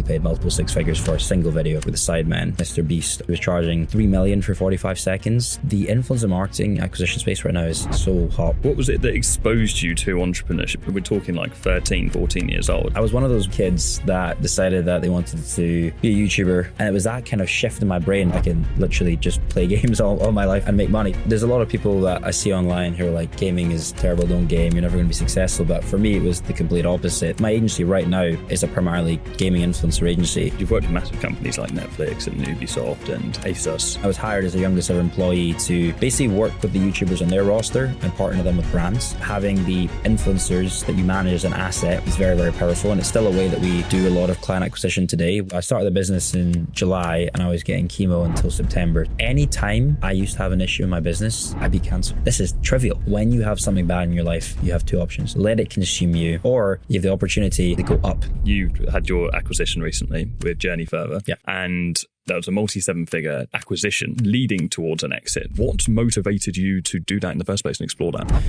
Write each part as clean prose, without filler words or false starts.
we paid multiple six figures for a single video with a sideman. Mr. Beast was charging 3 million for 45 seconds. The influencer marketing acquisition space right now is so hot. What was it that exposed you to entrepreneurship? We're talking like 13, 14 years old. I was one of those kids that decided that they wanted to be a YouTuber, and it was that kind of shift in my brain. I can literally just play games all my life and make money. There's a lot of people that I see online who are like, gaming is terrible, don't game, you're never going to be successful. But for me, it was the complete opposite. My agency right now is a primarily gaming influencer agency. You've worked with massive companies like Netflix and Ubisoft and Acer. I was hired as the youngest ever employee to basically work with the YouTubers on their roster and partner them with brands. Having the influencers that you manage as an asset is very, very powerful, and it's still a way that we do a lot of client acquisition today. I started the business in July and I was getting chemo until September. Anytime I used to have an issue in my business, I'd be cancelled. This is trivial. When you have something bad in your life, you have two options. Let it consume you, or you have the opportunity to go up. You had your acquisition recently with Journey Further. Yeah. And that was a multi-seven-figure acquisition leading towards an exit. What motivated you to do that in the first place and explore that?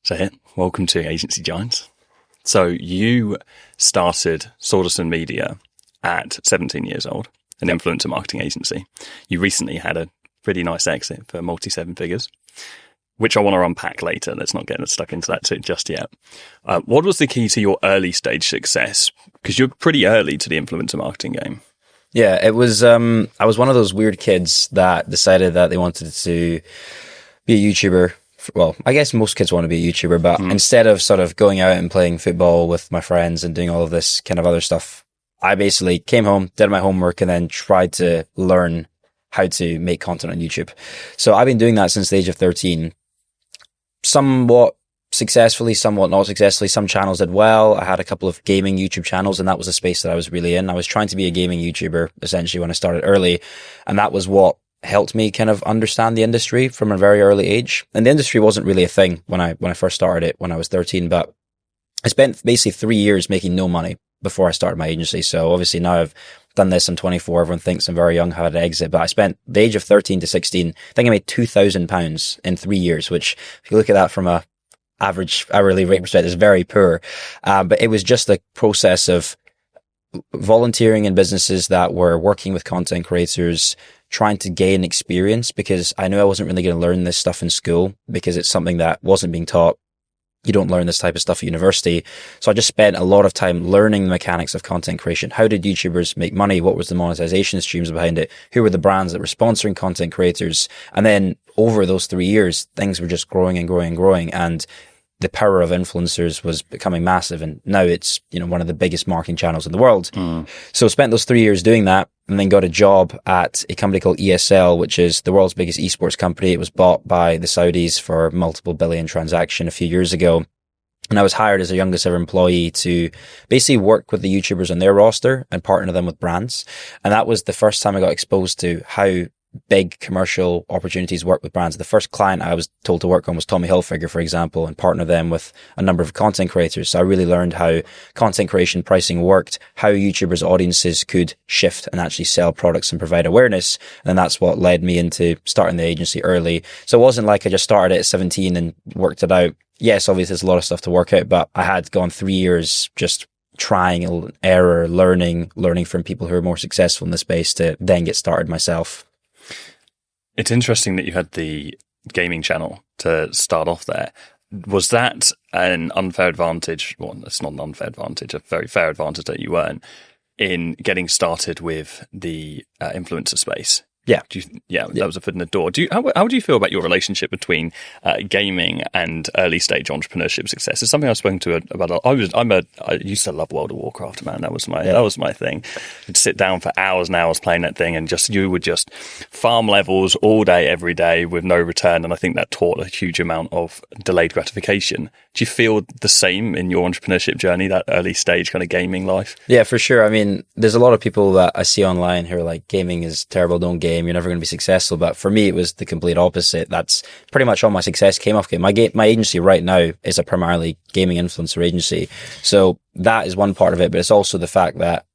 So, welcome to Agency Giants. So, you started Sawdust Media at 17 years old, an influencer marketing agency. You recently had a pretty nice exit for multi-seven figures, which I want to unpack later. Let's not get stuck into that too just yet. What was the key to your early stage success? Because you're pretty early to the influencer marketing game. Yeah, it was, I was one of those weird kids that decided that they wanted to be a YouTuber. Well, I guess most kids want to be a YouTuber, but instead of sort of going out and playing football with my friends and doing all of this kind of other stuff, I basically came home, did my homework, and then tried to learn how to make content on YouTube. So I've been doing that since the age of 13. Somewhat successfully, somewhat not successfully. Some channels did well. I had a couple of gaming YouTube channels, and that was a space that I was really in. I was trying to be a gaming YouTuber essentially when I started early, and that was what helped me kind of understand the industry from a very early age. And the industry wasn't really a thing when I first started it when I was 13, but I spent basically 3 years making no money before I started my agency. So obviously now I've done this, I'm 24, everyone thinks I'm very young, had an exit, but I spent the age of 13 to 16, I think I made £2,000 in 3 years, which if you look at that from a average hourly rate perspective is very poor. But it was just the process of volunteering in businesses that were working with content creators, trying to gain experience, because I knew I wasn't really going to learn this stuff in school because it's something that wasn't being taught. You don't learn this type of stuff at university. So I just spent a lot of time learning the mechanics of content creation. How did YouTubers make money? What was the monetization streams behind it? Who were the brands that were sponsoring content creators? And then over those 3 years, things were just growing and growing and growing. And the power of influencers was becoming massive. And now it's, one of the biggest marketing channels in the world. So spent those 3 years doing that, and then got a job at a company called ESL, which is the world's biggest esports company. It was bought by the Saudis for multiple billion transaction a few years ago. And I was hired as the youngest ever employee to basically work with the YouTubers on their roster and partner them with brands. And that was the first time I got exposed to how big commercial opportunities work with brands. The first client I was told to work on was Tommy Hilfiger, for example, and partner them with a number of content creators. So I really learned how content creation pricing worked, how YouTubers' audiences could shift and actually sell products and provide awareness. And that's what led me into starting the agency early. So it wasn't like I just started at 17 and worked it out. Yes, obviously there's a lot of stuff to work out, but I had gone 3 years just trying, error, learning from people who are more successful in the space to then get started myself. It's interesting that you had the gaming channel to start off there. Was that an unfair advantage? Well, it's not an unfair advantage, a very fair advantage that you weren't in getting started with the influencer space? Yeah. That was a foot in the door. How do you feel about your relationship between gaming and early stage entrepreneurship success? It's something I've spoken to about. I used to love World of Warcraft, man. That was my thing. I'd sit down for hours and hours playing that thing, and you would just farm levels all day, every day with no return. And I think that taught a huge amount of delayed gratification. Do you feel the same in your entrepreneurship journey, that early stage kind of gaming life? Yeah, for sure. I mean, there's a lot of people that I see online who are like, gaming is terrible, don't game. You're never going to be successful. But for me, it was the complete opposite. That's pretty much all my success came off game. My agency right now is a primarily gaming influencer agency. So that is one part of it. But it's also the fact that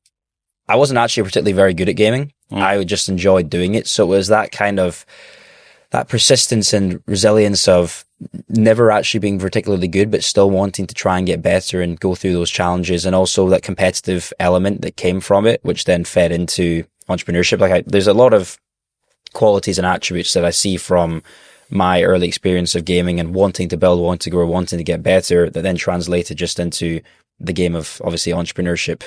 I wasn't actually particularly very good at gaming. I just enjoyed doing it. So it was that kind of, that persistence and resilience of never actually being particularly good, but still wanting to try and get better and go through those challenges, and also that competitive element that came from it, which then fed into entrepreneurship. There's a lot of qualities and attributes that I see from my early experience of gaming and wanting to build, wanting to grow, wanting to get better, that then translated just into the game of obviously entrepreneurship.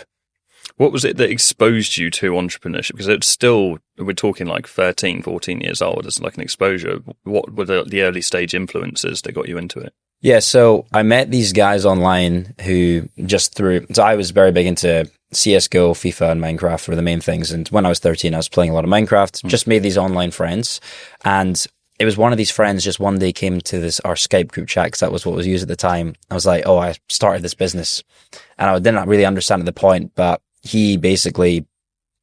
What was it that exposed you to entrepreneurship? Because it's still, we're talking like 13, 14 years old. It's like an exposure. What were the early stage influences that got you into it? Yeah, so I met these guys online who so I was very big into CSGO, FIFA and Minecraft were the main things. And when I was 13, I was playing a lot of Minecraft, just made these online friends. And it was one of these friends just one day came to our Skype group chat, because that was what was used at the time. I was like, oh, I started this business. And I didn't really understand at the point, but he basically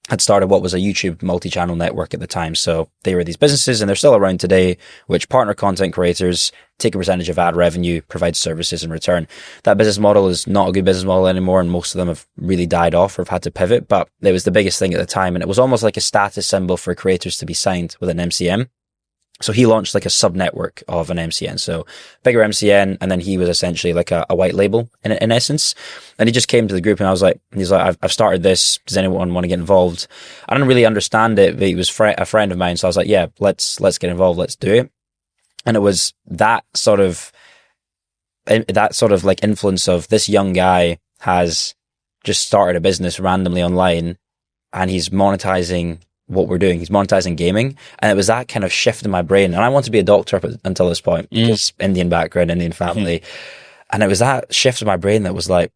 had started what was a YouTube multi-channel network at the time. So they were these businesses, and they're still around today, which partner content creators, take a percentage of ad revenue, provide services in return. That business model is not a good business model anymore, and most of them have really died off or have had to pivot, but it was the biggest thing at the time. And it was almost like a status symbol for creators to be signed with an MCN. So he launched like a sub network of an MCN. So bigger MCN. And then he was essentially like a white label in essence. And he just came to the group, and he's like, I've started this. Does anyone want to get involved? I didn't really understand it, but he was a friend of mine. So I was like, yeah, let's get involved. Let's do it. And it was that sort of like influence of this young guy has just started a business randomly online, and he's monetizing what we're doing. He's monetizing gaming. And it was that kind of shift in my brain. And I wanted to be a doctor up until this point, because Indian background, Indian family. And it was that shift in my brain that was like,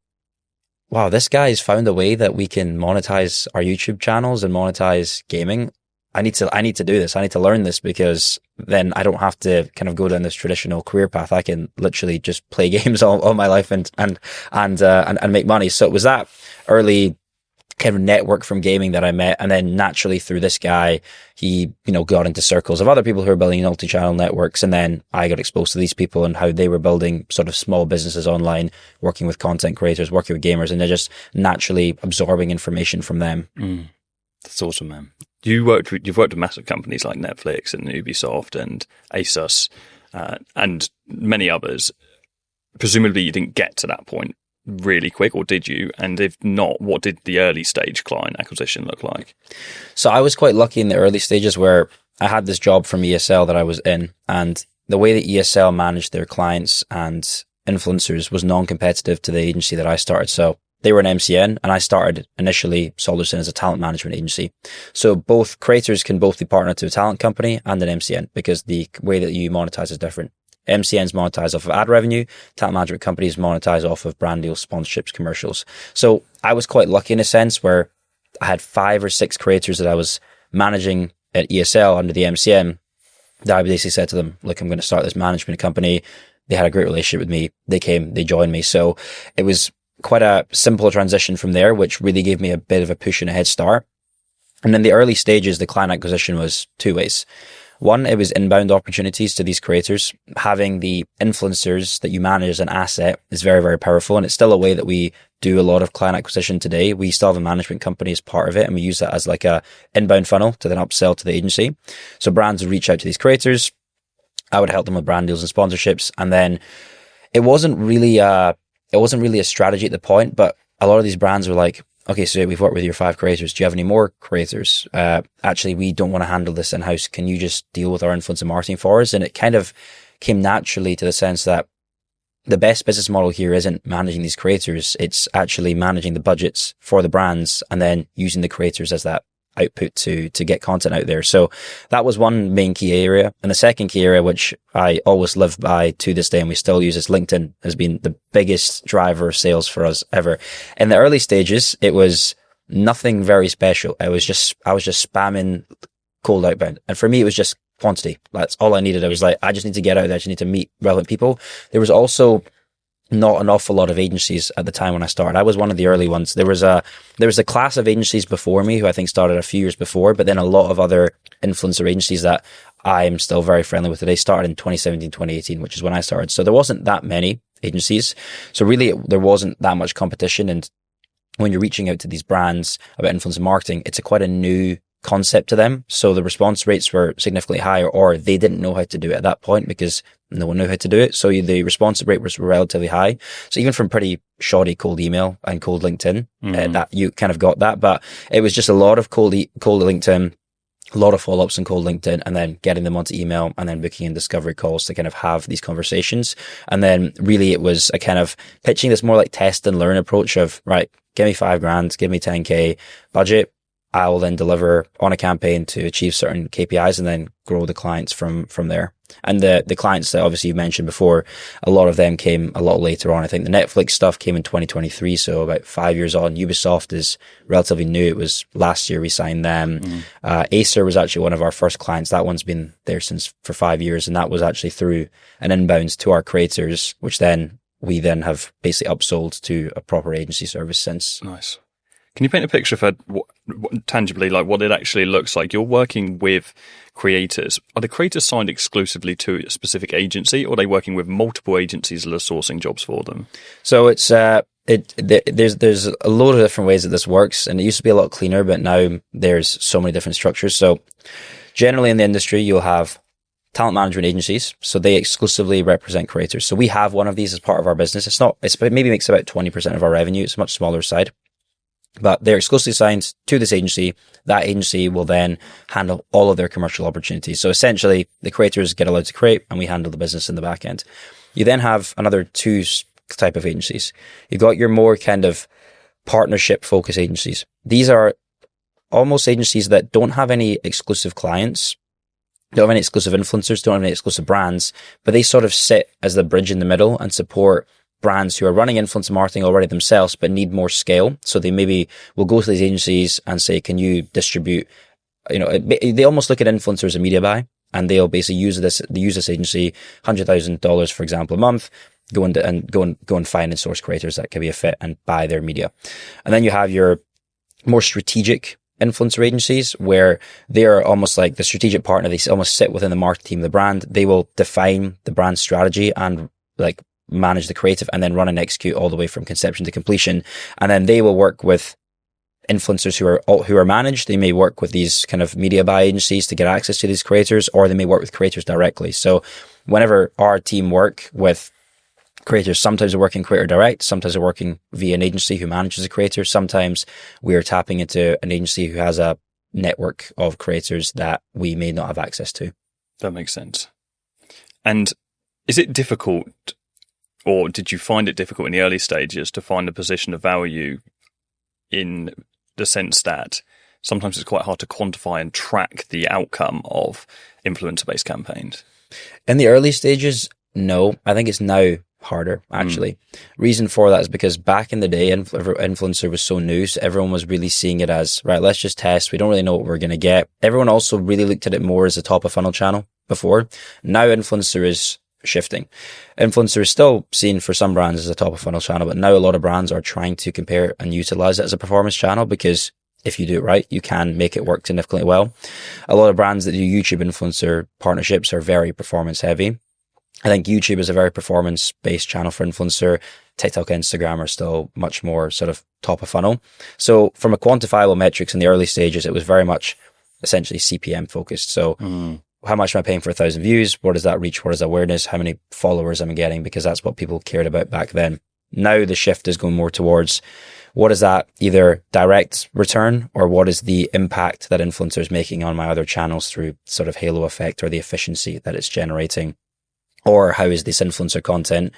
wow, this guy's found a way that we can monetize our YouTube channels and monetize gaming. I need to do this. I need to learn this, because then I don't have to kind of go down this traditional career path. I can literally just play games all my life and make money. So it was that early kind of network from gaming that I met. And then naturally through this guy, he, got into circles of other people who are building multi-channel networks. And then I got exposed to these people and how they were building sort of small businesses online, working with content creators, working with gamers, and they're just naturally absorbing information from them. That's awesome, man. You've worked with massive companies like Netflix and Ubisoft and Acer, and many others. Presumably you didn't get to that point really quick, or did you? And if not, what did the early stage client acquisition look like? So I was quite lucky in the early stages, where I had this job from ESL that I was in, and the way that ESL managed their clients and influencers was non-competitive to the agency that I started. So they were an MCN, and I started initially Solderson as a talent management agency. So both creators can both be partnered to a talent company and an MCN, because the way that you monetize is different. MCNs monetize off of ad revenue, talent management companies monetize off of brand deals, sponsorships, commercials. So I was quite lucky in a sense, where I had 5 or 6 creators that I was managing at ESL under the MCN, that I basically said to them, look, I'm going to start this management company. They had a great relationship with me. They came, they joined me. So it was quite a simple transition from there, which really gave me a bit of a push and a head start. And in the early stages, the client acquisition was 2 ways. One, it was inbound opportunities to these creators. Having the influencers that you manage as an asset is very, very powerful. And it's still a way that we do a lot of client acquisition today. We still have a management company as part of it, and we use that as like a inbound funnel to then upsell to the agency. So brands would reach out to these creators. I would help them with brand deals and sponsorships. And then it wasn't really a strategy at the point, but a lot of these brands were like, okay, so we've worked with your 5 creators. Do you have any more creators? Actually, we don't want to handle this in-house. Can you just deal with our influencer marketing for us? And it kind of came naturally to the sense that the best business model here isn't managing these creators. It's actually managing the budgets for the brands and then using the creators as that output to get content out there. So that was one main key area. And the second key area, which I always live by to this day, and we still use, is LinkedIn has been the biggest driver of sales for us ever. In the early stages, it was nothing very special. I was just spamming cold outbound. And for me, it was just quantity. That's all I needed. I was like, I just need to get out there. I just need to meet relevant people. There was also not an awful lot of agencies at the time when I started. I was one of the early ones. There was a class of agencies before me who I think started a few years before, but then a lot of other influencer agencies that I'm still very friendly with today started in 2017, 2018, which is when I started. So there wasn't that many agencies. So really there wasn't that much competition. And when you're reaching out to these brands about influencer marketing, it's quite a new concept to them. So the response rates were significantly higher, or they didn't know how to do it at that point because no one knew how to do it. So the response rate was relatively high. So even from pretty shoddy cold email and cold LinkedIn, that you kind of got that, but it was just a lot of cold LinkedIn, a lot of follow-ups on cold LinkedIn, and then getting them onto email and then booking in discovery calls to kind of have these conversations. And then really it was a kind of pitching this more like test and learn approach of, right, give me $5,000, give me 10K budget. I will then deliver on a campaign to achieve certain KPIs and then grow the clients from there. And the clients that obviously you mentioned before, a lot of them came a lot later on. I think the Netflix stuff came in 2023. So about 5 years on. Ubisoft is relatively new. It was last year we signed them. Acer was actually one of our first clients. That one's been there for 5 years. And that was actually through an inbound to our creators, which then we then have basically upsold to a proper agency service since. Nice. Can you paint a picture for tangibly, like what it actually looks like? You're working with creators. Are the creators signed exclusively to a specific agency, or are they working with multiple agencies that are sourcing jobs for them? So it's there's a load of different ways that this works, and it used to be a lot cleaner, but now there's so many different structures. So generally in the industry, you'll have talent management agencies, so they exclusively represent creators. So we have one of these as part of our business. It maybe makes about 20% of our revenue. It's a much smaller side. But they're exclusively signed to this agency. That agency will then handle all of their commercial opportunities. So essentially, the creators get allowed to create, and we handle the business in the back end. You then have another two type of agencies. You've got your more kind of partnership focused agencies. These are almost agencies that don't have any exclusive clients, don't have any exclusive influencers, don't have any exclusive brands, but they sort of sit as the bridge in the middle and support brands who are running influencer marketing already themselves, but need more scale. So they maybe will go to these agencies and say, can you distribute, they almost look at influencers as a media buy, and they'll basically use this agency, $100,000, for example, a month, go and find and source creators that can be a fit and buy their media. And then you have your more strategic influencer agencies, where they are almost like the strategic partner. They almost sit within the marketing team of the brand. They will define the brand strategy and like manage the creative, and then run and execute all the way from conception to completion. And then they will work with influencers who are managed. They may work with these kind of media buy agencies to get access to these creators, or they may work with creators directly. So whenever our team work with creators, sometimes we're working creator direct, sometimes we're working via an agency who manages a creator, sometimes we're tapping into an agency who has a network of creators that we may not have access to. That makes sense. And is it difficult, or did you find it difficult in the early stages to find a position of value, in the sense that sometimes it's quite hard to quantify and track the outcome of influencer-based campaigns? In the early stages, no. I think it's now harder, actually. Reason for that is because back in the day, influencer was so new, so everyone was really seeing it as, right, let's just test. We don't really know what we're going to get. Everyone also really looked at it more as a top of funnel channel before. Now influencer is shifting. Influencer is still seen for some brands as a top of funnel channel, but now a lot of brands are trying to compare and utilize it as a performance channel, because if you do it right, you can make it work significantly well. A lot of brands that do YouTube influencer partnerships are very performance heavy. I think YouTube is a very performance based channel for influencer. TikTok, Instagram are still much more sort of top of funnel. So from a quantifiable metrics in the early stages, it was very much essentially CPM focused. So how much am I paying for 1,000 views? What does that reach? What is awareness? How many followers am I getting? Because that's what people cared about back then. Now the shift is going more towards, what is that either direct return, or what is the impact that influencer is making on my other channels through sort of halo effect, or the efficiency that it's generating? Or how is this influencer content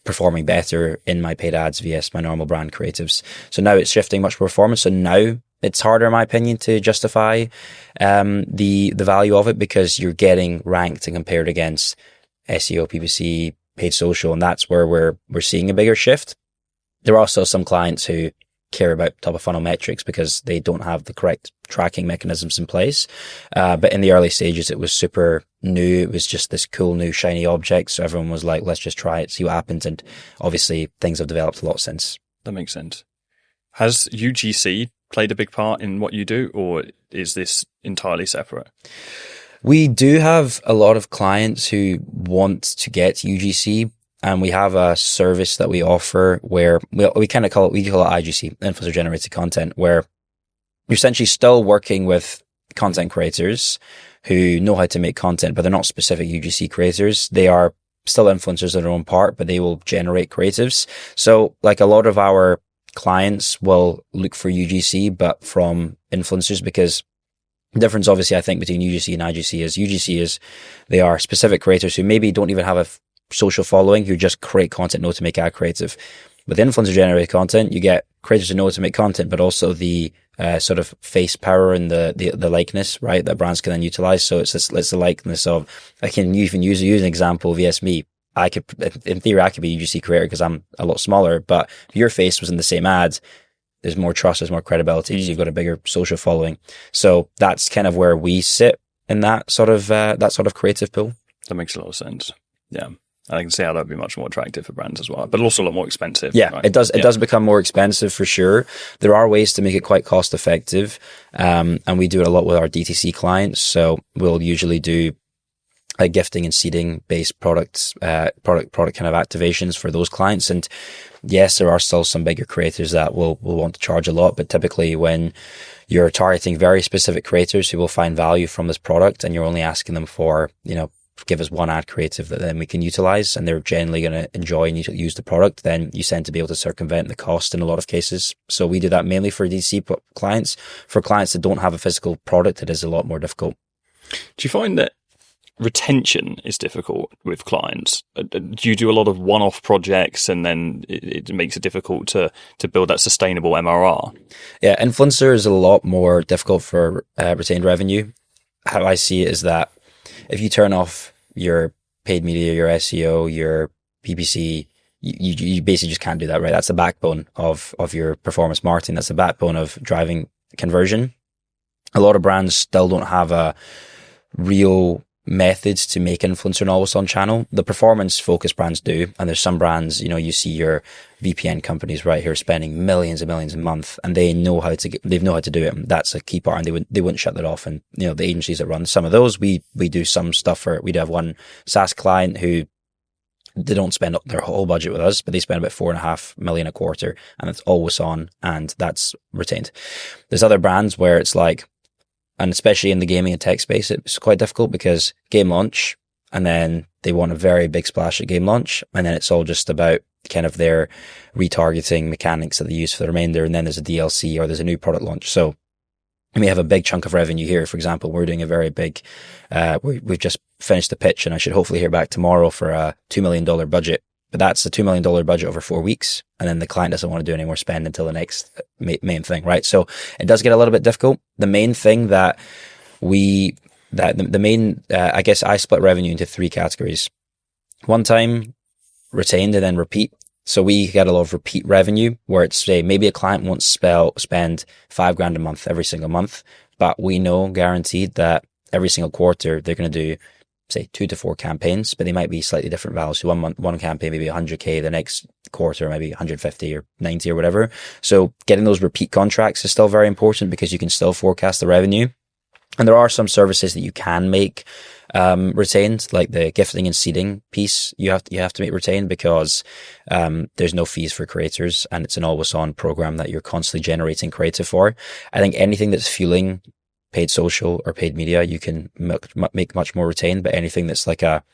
performing better in my paid ads via my normal brand creatives? So now it's shifting much more performance. So now it's harder, in my opinion, to justify the value of it, because you're getting ranked and compared against SEO, PPC, paid social, and that's where we're seeing a bigger shift. There are also some clients who care about top of funnel metrics because they don't have the correct tracking mechanisms in place. But in the early stages, it was super new. It was just this cool new shiny object. So everyone was like, let's just try it, see what happens. And obviously things have developed a lot since. That makes sense. Has UGC played a big part in what you do, or is this entirely separate? We do have a lot of clients who want to get UGC, and we have a service that we offer where we kind of call it IGC, influencer generated content, where you're essentially still working with content creators who know how to make content, but they're not specific UGC creators. They are still influencers in their own part, but they will generate creatives. So like a lot of our clients will look for UGC, but from influencers, because the difference obviously I think between UGC and IGC is they are specific creators who maybe don't even have a social following, who just create content, know to make ad creative. With influencer generated content, you get creators who know how to make content, but also the sort of face power and the likeness, right, that brands can then utilize. So it's the likeness of, I can even use an example of, yes, me. I could, in theory, I could be a UGC creator because I'm a lot smaller, but if your face was in the same ad, there's more trust, there's more credibility, you've got a bigger social following. So that's kind of where we sit in that sort of creative pool. That makes a lot of sense. Yeah. I can see how that would be much more attractive for brands as well, but also a lot more expensive. Yeah, right? it does. It does become more expensive for sure. There are ways to make it quite cost effective, and we do it a lot with our DTC clients. So we'll usually do gifting and seeding based product kind of activations for those clients. And yes, there are still some bigger creators that will want to charge a lot, but typically when you're targeting very specific creators who will find value from this product, and you're only asking them for, give us one ad creative that then we can utilize, and they're generally going to enjoy and use the product, then you tend to be able to circumvent the cost in a lot of cases. So we do that mainly for DC clients. For clients that don't have a physical product, it is a lot more difficult. Do you find that retention is difficult with clients? Do you do a lot of one-off projects and then it makes it difficult to build that sustainable MRR? Yeah, influencer is a lot more difficult for retained revenue. How I see it is that if you turn off your paid media, your SEO, your PPC, you basically just can't do that, right? That's the backbone of your performance marketing. That's the backbone of driving conversion. A lot of brands still don't have a real methods to make influencer an always on channel. The performance focused brands do, and there's some brands, you see your VPN companies right here spending millions and millions a month, and they know how to do it. And that's a key part, and they wouldn't shut that off. And the agencies that run some of those, we do some stuff for. We do have one SaaS client who they don't spend their whole budget with us, but they spend about 4.5 million a quarter, and it's always on, and that's retained. There's other brands where it's like, and especially in the gaming and tech space, it's quite difficult because game launch, and then they want a very big splash at game launch, and then it's all just about kind of their retargeting mechanics that they use for the remainder, and then there's a DLC or there's a new product launch. So we have a big chunk of revenue here. For example, we're doing a very big, we've just finished the pitch, and I should hopefully hear back tomorrow for a $2 million budget. But that's a $2 million budget over 4 weeks. And then the client doesn't want to do any more spend until the next main thing, right? So it does get a little bit difficult. The main thing I guess I split revenue into 3 categories. One time, retained, and then repeat. So we get a lot of repeat revenue where it's, say, maybe a client wants to spend $5,000 a month every single month, but we know guaranteed that every single quarter they're going to do, say, 2 to 4 campaigns, but they might be slightly different values. So one campaign maybe 100K, the next quarter maybe 150 or 90 or whatever. So getting those repeat contracts is still very important because you can still forecast the revenue. And there are some services that you can make retained, like the gifting and seeding piece. You have to make retained because there's no fees for creators, and it's an always on program that you're constantly generating creative for. I think anything that's fueling paid social or paid media, you can make much more retained, but anything that's like a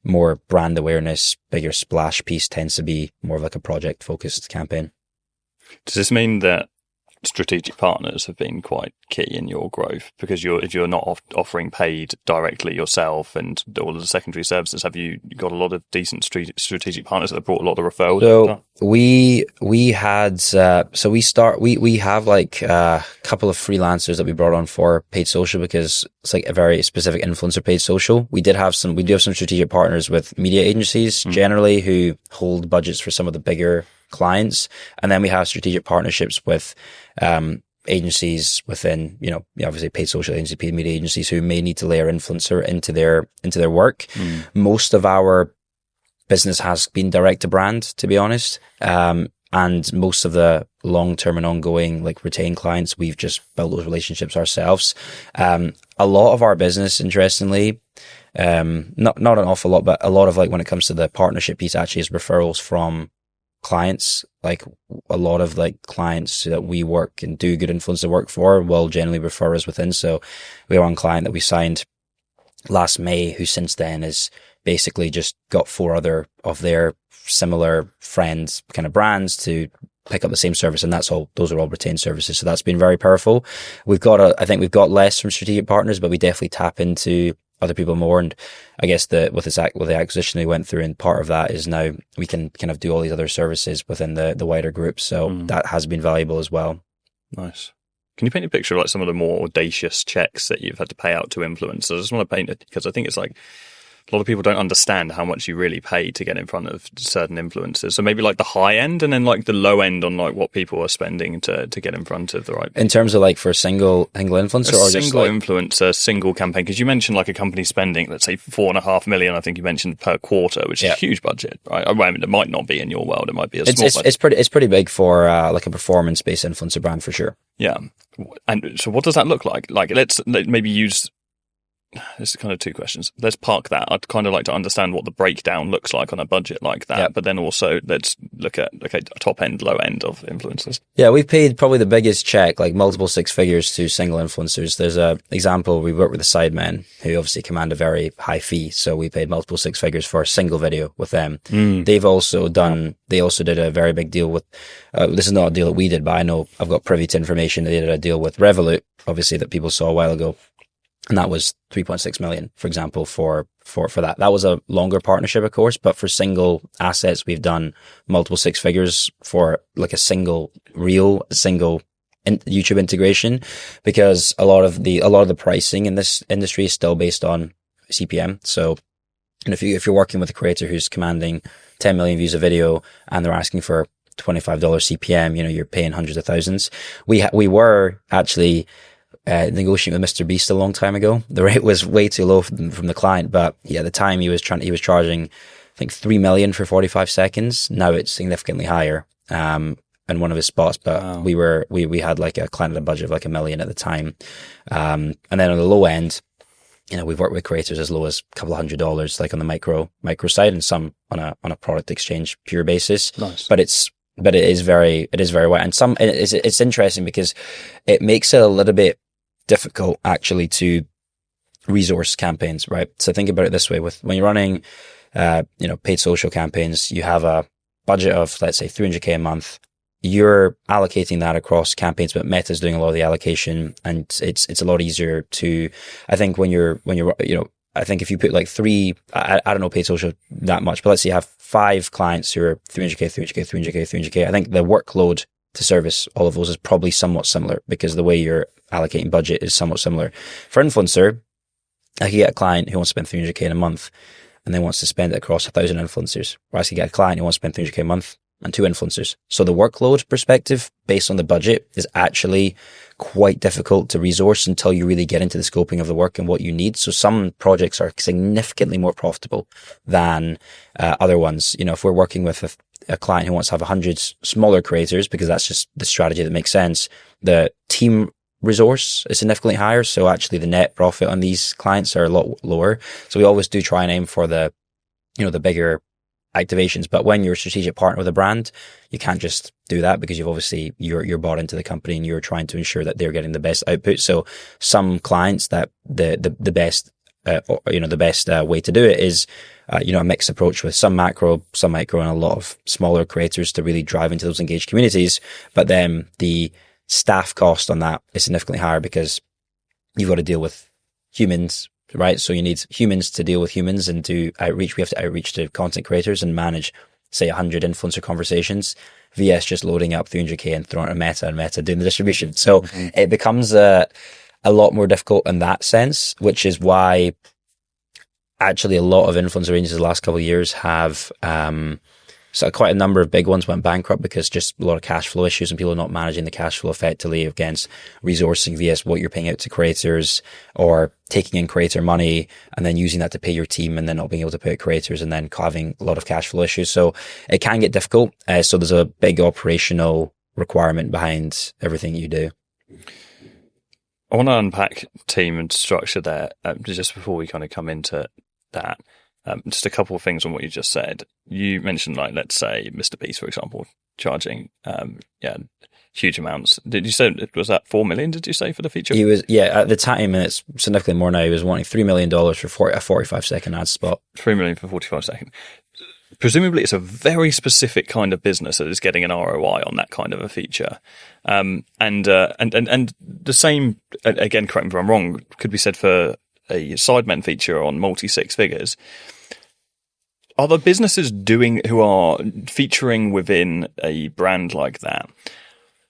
more brand awareness, bigger splash piece tends to be more of like a project focused campaign. Does this mean that strategic partners have been quite key in your growth? Because if you're not offering paid directly yourself and all of the secondary services, have you got a lot of decent strategic partners that have brought a lot of referrals? So we have like a couple of freelancers that we brought on for paid social because it's like a very specific influencer paid social. We do have some strategic partners with media agencies generally who hold budgets for some of the bigger clients, and then we have strategic partnerships with agencies within, obviously paid social agencies, paid media agencies who may need to layer influencer into their work. Most of our business has been direct to brand, to be honest, and most of the long-term and ongoing like retained clients, we've just built those relationships ourselves. A lot of our business, interestingly, not an awful lot, but a lot of like when it comes to the partnership piece actually is referrals from clients. Like a lot of like clients that we work and do good influencer work for will generally refer us within. So we have one client that we signed last May who since then has basically just got 4 other of their similar friends kind of brands to pick up the same service, and those are all retained services. So that's been very powerful. I think we've got less from strategic partners, but we definitely tap into other people more. And I guess with the acquisition we went through, and part of that is now we can kind of do all these other services within the wider group. So that has been valuable as well. Nice. Can you paint a picture of like some of the more audacious checks that you've had to pay out to influencers? I just want to paint it because I think it's like a lot of people don't understand how much you really pay to get in front of certain influencers. So maybe like the high end and then like the low end on like what people are spending to get in front of the right people. In terms of like for a single influencer or just single influencer, single campaign? Because you mentioned like a company spending, let's say 4.5 million, I think you mentioned per quarter, which is a huge budget, right? I mean, it might not be in your world. It might be a small budget. It's pretty big for like a performance-based influencer brand for sure. Yeah. And so what does that look like? Like let's maybe use... This is kind of 2 questions. Let's park that. I'd kind of like to understand what the breakdown looks like on a budget like that. But then also let's look at, top end, low end of influencers. Yeah, we've paid probably the biggest check, like multiple 6 figures to single influencers. There's a example, we work with the Sidemen, who obviously command a very high fee. So we paid multiple 6 figures for a single video with them. They also did a very big deal with, this is not a deal that we did, but I know I've got privy to information. They did a deal with Revolut, obviously, that people saw a while ago. And that was 3.6 million, for example, for that. That was a longer partnership, of course, but for single assets, we've done multiple 6 figures for like a single YouTube integration, because a lot of the pricing in this industry is still based on CPM. So, and if you're working with a creator who's commanding 10 million views a video and they're asking for $25 CPM, you're paying hundreds of thousands. We were actually negotiating with Mr. Beast a long time ago. The rate was way too low from the client, but at the time he was charging, I think 3 million for 45 seconds. Now it's significantly higher, in one of his spots, but we had like a client at a budget of like $1 million at the time. And then on the low end, we've worked with creators as low as a couple of $100, like on the micro side, and some on a product exchange pure basis. Nice. But it is very wide. And it's interesting because it makes it a little bit difficult actually to resource campaigns, right? So think about it this way: when you're running, paid social campaigns, you have a budget of, let's say, $300K a month. You're allocating that across campaigns, but Meta's doing a lot of the allocation, and it's a lot easier to, I think I think if you put like 3, I don't know paid social that much, but let's say you have 5 clients who are 300K. I think the workload to service all of those is probably somewhat similar, because the way you're allocating budget is somewhat similar. For influencer, I could get a client who wants to spend 300K in a month and then wants to spend it across 1,000 influencers. Or I could get a client who wants to spend 300K a month and 2 influencers. So the workload perspective based on the budget is actually quite difficult to resource until you really get into the scoping of the work and what you need. So some projects are significantly more profitable than other ones. If we're working with a client who wants to have 100 smaller creators, because that's just the strategy that makes sense, the team resource is significantly higher. So actually the net profit on these clients are a lot lower. So we always do try and aim for the bigger activations. But when you're a strategic partner with a brand, you can't just do that, because you're bought into the company and you're trying to ensure that they're getting the best output. So some clients, that the best way to do it is a mixed approach with some macro, some micro, and a lot of smaller creators to really drive into those engaged communities. But then the staff cost on that is significantly higher, because you've got to deal with humans, right? So you need humans to deal with humans and do outreach. We have to outreach to content creators and manage, say, 100 influencer conversations, VS just loading up 300K and throwing it at Meta and Meta doing the distribution. So it becomes a lot more difficult in that sense, which is why actually a lot of influencer agencies the last couple of years have, so quite a number of big ones went bankrupt, because just a lot of cash flow issues and people are not managing the cash flow effectively against resourcing VS what you're paying out to creators, or taking in creator money and then using that to pay your team and then not being able to pay out creators and then having a lot of cash flow issues. So it can get difficult. So there's a big operational requirement behind everything you do. I want to unpack team and structure there just before we kind of come into that. Just a couple of things on what you just said. You mentioned, like, let's say Mr. Beast, for example, charging, huge amounts. Did you say, was that 4 million, did you say, for the feature? He was, at the time, and it's significantly more now, he was wanting $3 million for a 45-second ad spot. 3 million for 45 seconds. Presumably it's a very specific kind of business that is getting an ROI on that kind of a feature. And the same, again, correct me if I'm wrong, could be said for a Sidemen feature on multi-six figures. Are the businesses who are featuring within a brand like that,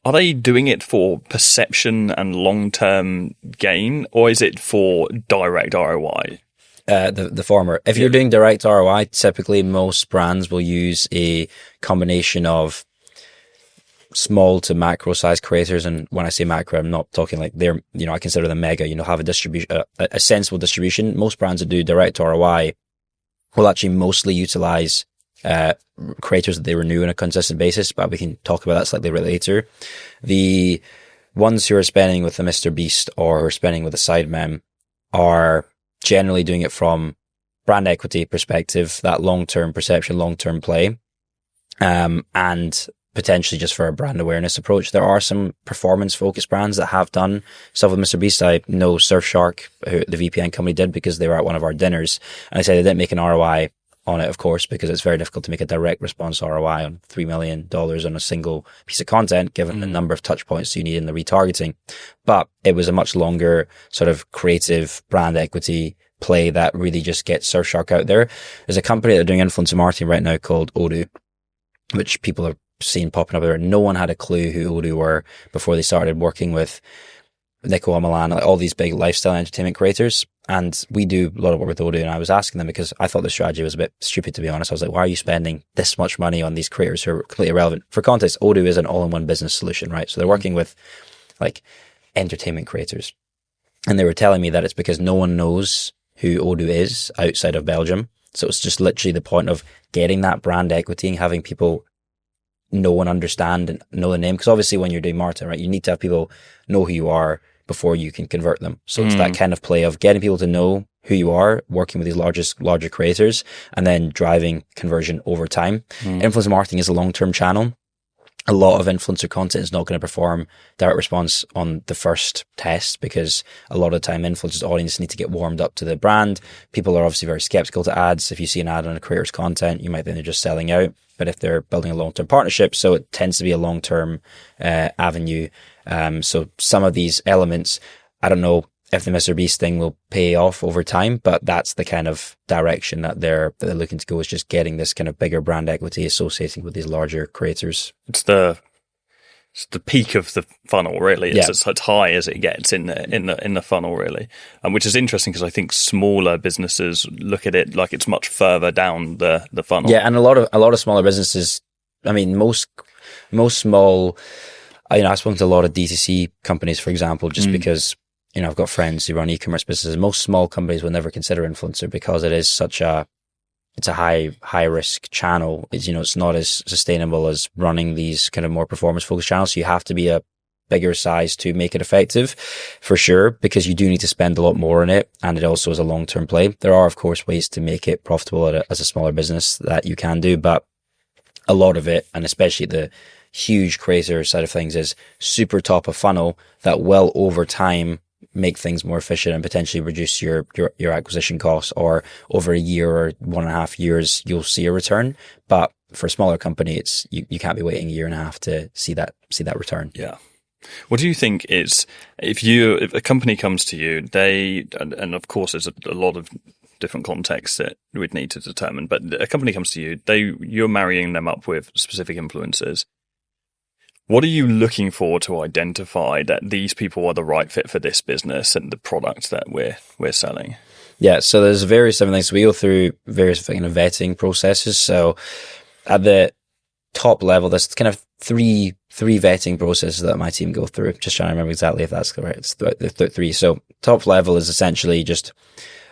are they doing it for perception and long-term gain, or is it for direct ROI? The former. If you're doing direct ROI, typically most brands will use a combination of small to macro size creators. And when I say macro, I'm not talking like they're, I consider them mega, have a distribution, a sensible distribution. Most brands that do direct ROI will actually mostly utilize creators that they renew on a consistent basis, but we can talk about that slightly later. The ones who are spending with the Mr. Beast or who are spending with a Sidemen are generally doing it from brand equity perspective, that long-term perception, long-term play, and potentially just for a brand awareness approach. There are some performance-focused brands that have done stuff with Mr. Beast. I know Surfshark, who the VPN company, did because they were at one of our dinners, and I said they didn't make an ROI on it, of course, because it's very difficult to make a direct response ROI on $3 million on a single piece of content, given the number of touch points you need in the retargeting. But it was a much longer sort of creative brand equity play that really just gets Surfshark out there. There's a company that are doing influencer marketing right now called Odoo, which people are seeing popping up there. No one had a clue who Odoo were before they started working with Nico Milan, like all these big lifestyle entertainment creators. And we do a lot of work with Odoo, and I was asking them because I thought the strategy was a bit stupid, to be honest. I was like, why are you spending this much money on these creators who are completely irrelevant? For context, Odoo is an all-in-one business solution, right? So they're working with like entertainment creators. And they were telling me that it's because no one knows who Odoo is outside of Belgium. So it's just literally the point of getting that brand equity and having people know and understand and know the name. Because obviously when you're doing marketing, right, you need to have people know who you are before you can convert them. So it's that kind of play of getting people to know who you are, working with these larger creators, and then driving conversion over time. Influencer marketing is a long-term channel. A lot of influencer content is not going to perform direct response on the first test because a lot of the time influencers' audience need to get warmed up to the brand. People are obviously very skeptical to ads. If you see an ad on a creator's content, you might think they're just selling out. But if they're building a long-term partnership, so it tends to be a long-term avenue. So some of these elements, I don't know if the Mr. Beast thing will pay off over time, but that's the kind of direction that they're looking to go, is just getting this kind of bigger brand equity associating with these larger creators. It's the peak of the funnel, really. It's as high as it gets in the funnel, really. Which is interesting because I think smaller businesses look at it like it's much further down the funnel. Yeah, and a lot of smaller businesses. I mean, most small. I've spoken to a lot of D2C companies, for example, just because I've got friends who run e-commerce businesses. Most small companies will never consider influencer because it is such a high risk channel. It's not as sustainable as running these kind of more performance focused channels. So you have to be a bigger size to make it effective, for sure, because you do need to spend a lot more on it, and it also is a long term play. There are, of course, ways to make it profitable as a smaller business that you can do, but a lot of it, and especially the huge creator side of things, is super top of funnel that will over time make things more efficient and potentially reduce your acquisition costs, or over a year or 1.5 years you'll see a return. But for a smaller company, it's you can't be waiting a year and a half to see that return. Yeah. What do you think is, if a company comes to you, and of course there's a lot of different contexts that we'd need to determine, but a company comes to you, you're marrying them up with specific influencers. What are you looking for to identify that these people are the right fit for this business and the product that we're selling? Yeah, so there's various different things. We go through various kind of vetting processes. So at the top level, there's kind of three vetting processes that my team go through. Just trying to remember exactly if that's correct. It's the three. So top level is essentially just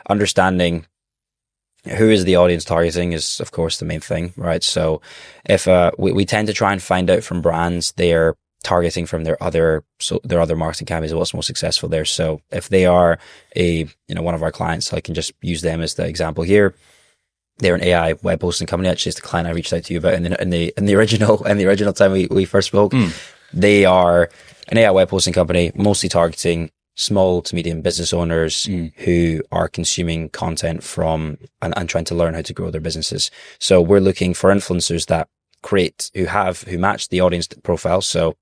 understanding who is the audience targeting is, of course, the main thing, right? So if we tend to try and find out from brands they're targeting from their other marketing campaigns, what's most successful there. So if they are one of our clients, I can just use them as the example here. they're an AI web hosting company. Actually, it's the client I reached out to you about in the original time we first spoke. They are an AI web hosting company, mostly targeting small to medium business owners who are consuming content from and trying to learn how to grow their businesses. So we're looking for influencers that who match the audience profile. So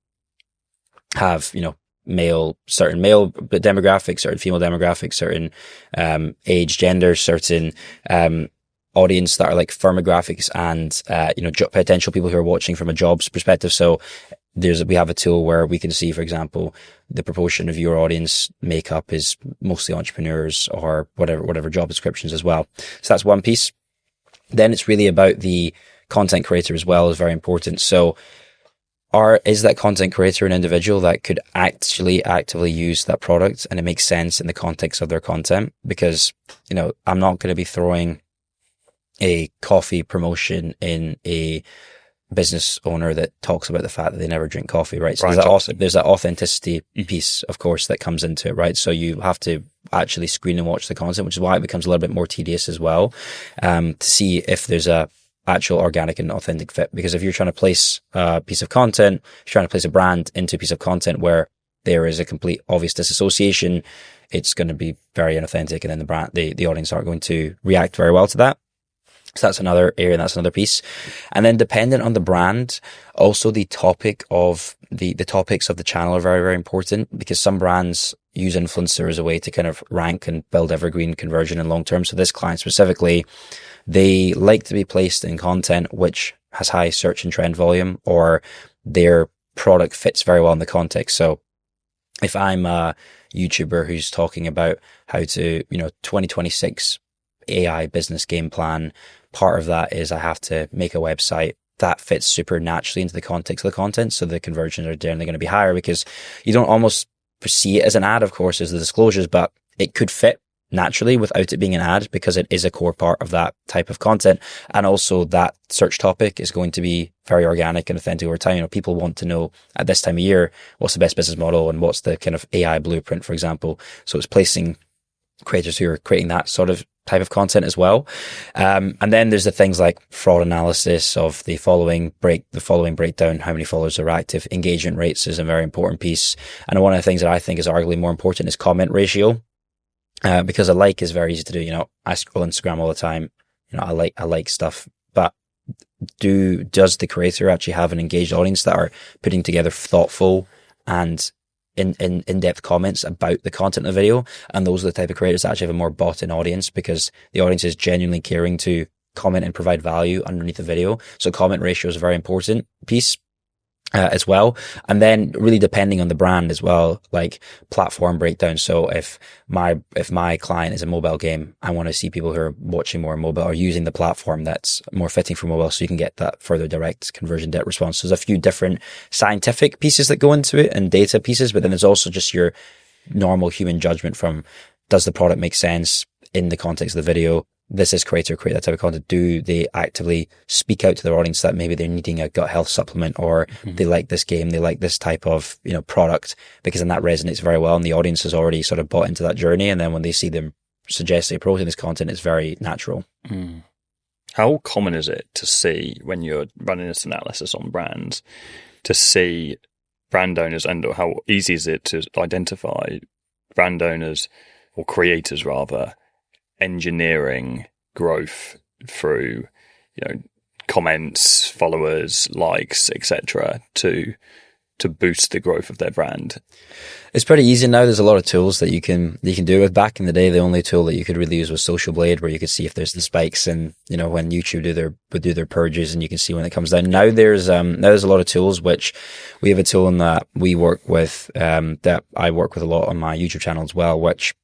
have, certain male demographics, certain female demographics, certain age, gender, certain audience that are like firmographics and potential people who are watching from a jobs perspective. So we have a tool where we can see, for example, the proportion of your audience makeup is mostly entrepreneurs or whatever job descriptions as well. So that's one piece. Then it's really about the content creator as well, is very important. So is that content creator an individual that could actually actively use that product and it makes sense in the context of their content? Because, I'm not going to be throwing a coffee promotion in a business owner that talks about the fact that they never drink coffee, right? So there's that authenticity piece, of course, that comes into it, right? So you have to actually screen and watch the content, which is why it becomes a little bit more tedious as well, to see if there's a actual organic and authentic fit. Because if you're trying to place a piece of content, you're trying to place a brand into a piece of content where there is a complete obvious disassociation, it's going to be very inauthentic, and then the audience aren't going to react very well to that. So that's another area, and that's another piece. And then dependent on the brand, also the topic of the topics of the channel are very, very important, because some brands use influencer as a way to kind of rank and build evergreen conversion and long term. So this client specifically, they like to be placed in content which has high search and trend volume, or their product fits very well in the context. So if I'm a YouTuber who's talking about how to, 2026 AI business game plan, part of that is I have to make a website that fits super naturally into the context of the content. So the conversions are generally going to be higher, because you don't almost see it as an ad, of course, as the disclosures, but it could fit naturally without it being an ad, because it is a core part of that type of content. And also that search topic is going to be very organic and authentic over time. People want to know at this time of year, what's the best business model and what's the kind of AI blueprint, for example. So it's placing creators who are creating that sort of type of content as well. And then there's the things like fraud analysis of the following breakdown, how many followers are active. Engagement rates is a very important piece. And one of the things that I think is arguably more important is comment ratio. Because a like is very easy to do. I scroll Instagram all the time. I like stuff, but does the creator actually have an engaged audience that are putting together thoughtful and in-depth comments about the content of the video? And those are the type of creators that actually have a more bought-in audience, because the audience is genuinely caring to comment and provide value underneath the video. So comment ratio is a very important piece as well. And then really depending on the brand as well, like platform breakdown. So if my client is a mobile game, I want to see people who are watching more mobile or using the platform that's more fitting for mobile, so you can get that further direct conversion depth response. So there's a few different scientific pieces that go into it and data pieces, but then there's also just your normal human judgment from, does the product make sense in the context of the video? This is create that type of content. Do they actively speak out to their audience that maybe they're needing a gut health supplement, or they like this game, they like this type of, product, because then that resonates very well and the audience has already sort of bought into that journey. And then when they see them suggest they're promoting this content, it's very natural. How common is it to see, when you're running this analysis on brands, to see brand owners, and how easy is it to identify brand owners, or creators rather, engineering growth through, comments, followers, likes, etc., to boost the growth of their brand? It's pretty easy now. There's a lot of tools that you can do with. Back in the day, the only tool that you could really use was Social Blade, where you could see if there's the spikes, and when YouTube would do their purges, and you can see when it comes down. Now there's a lot of tools, which we have a tool that we work with, that I work with a lot on my YouTube channel as well, which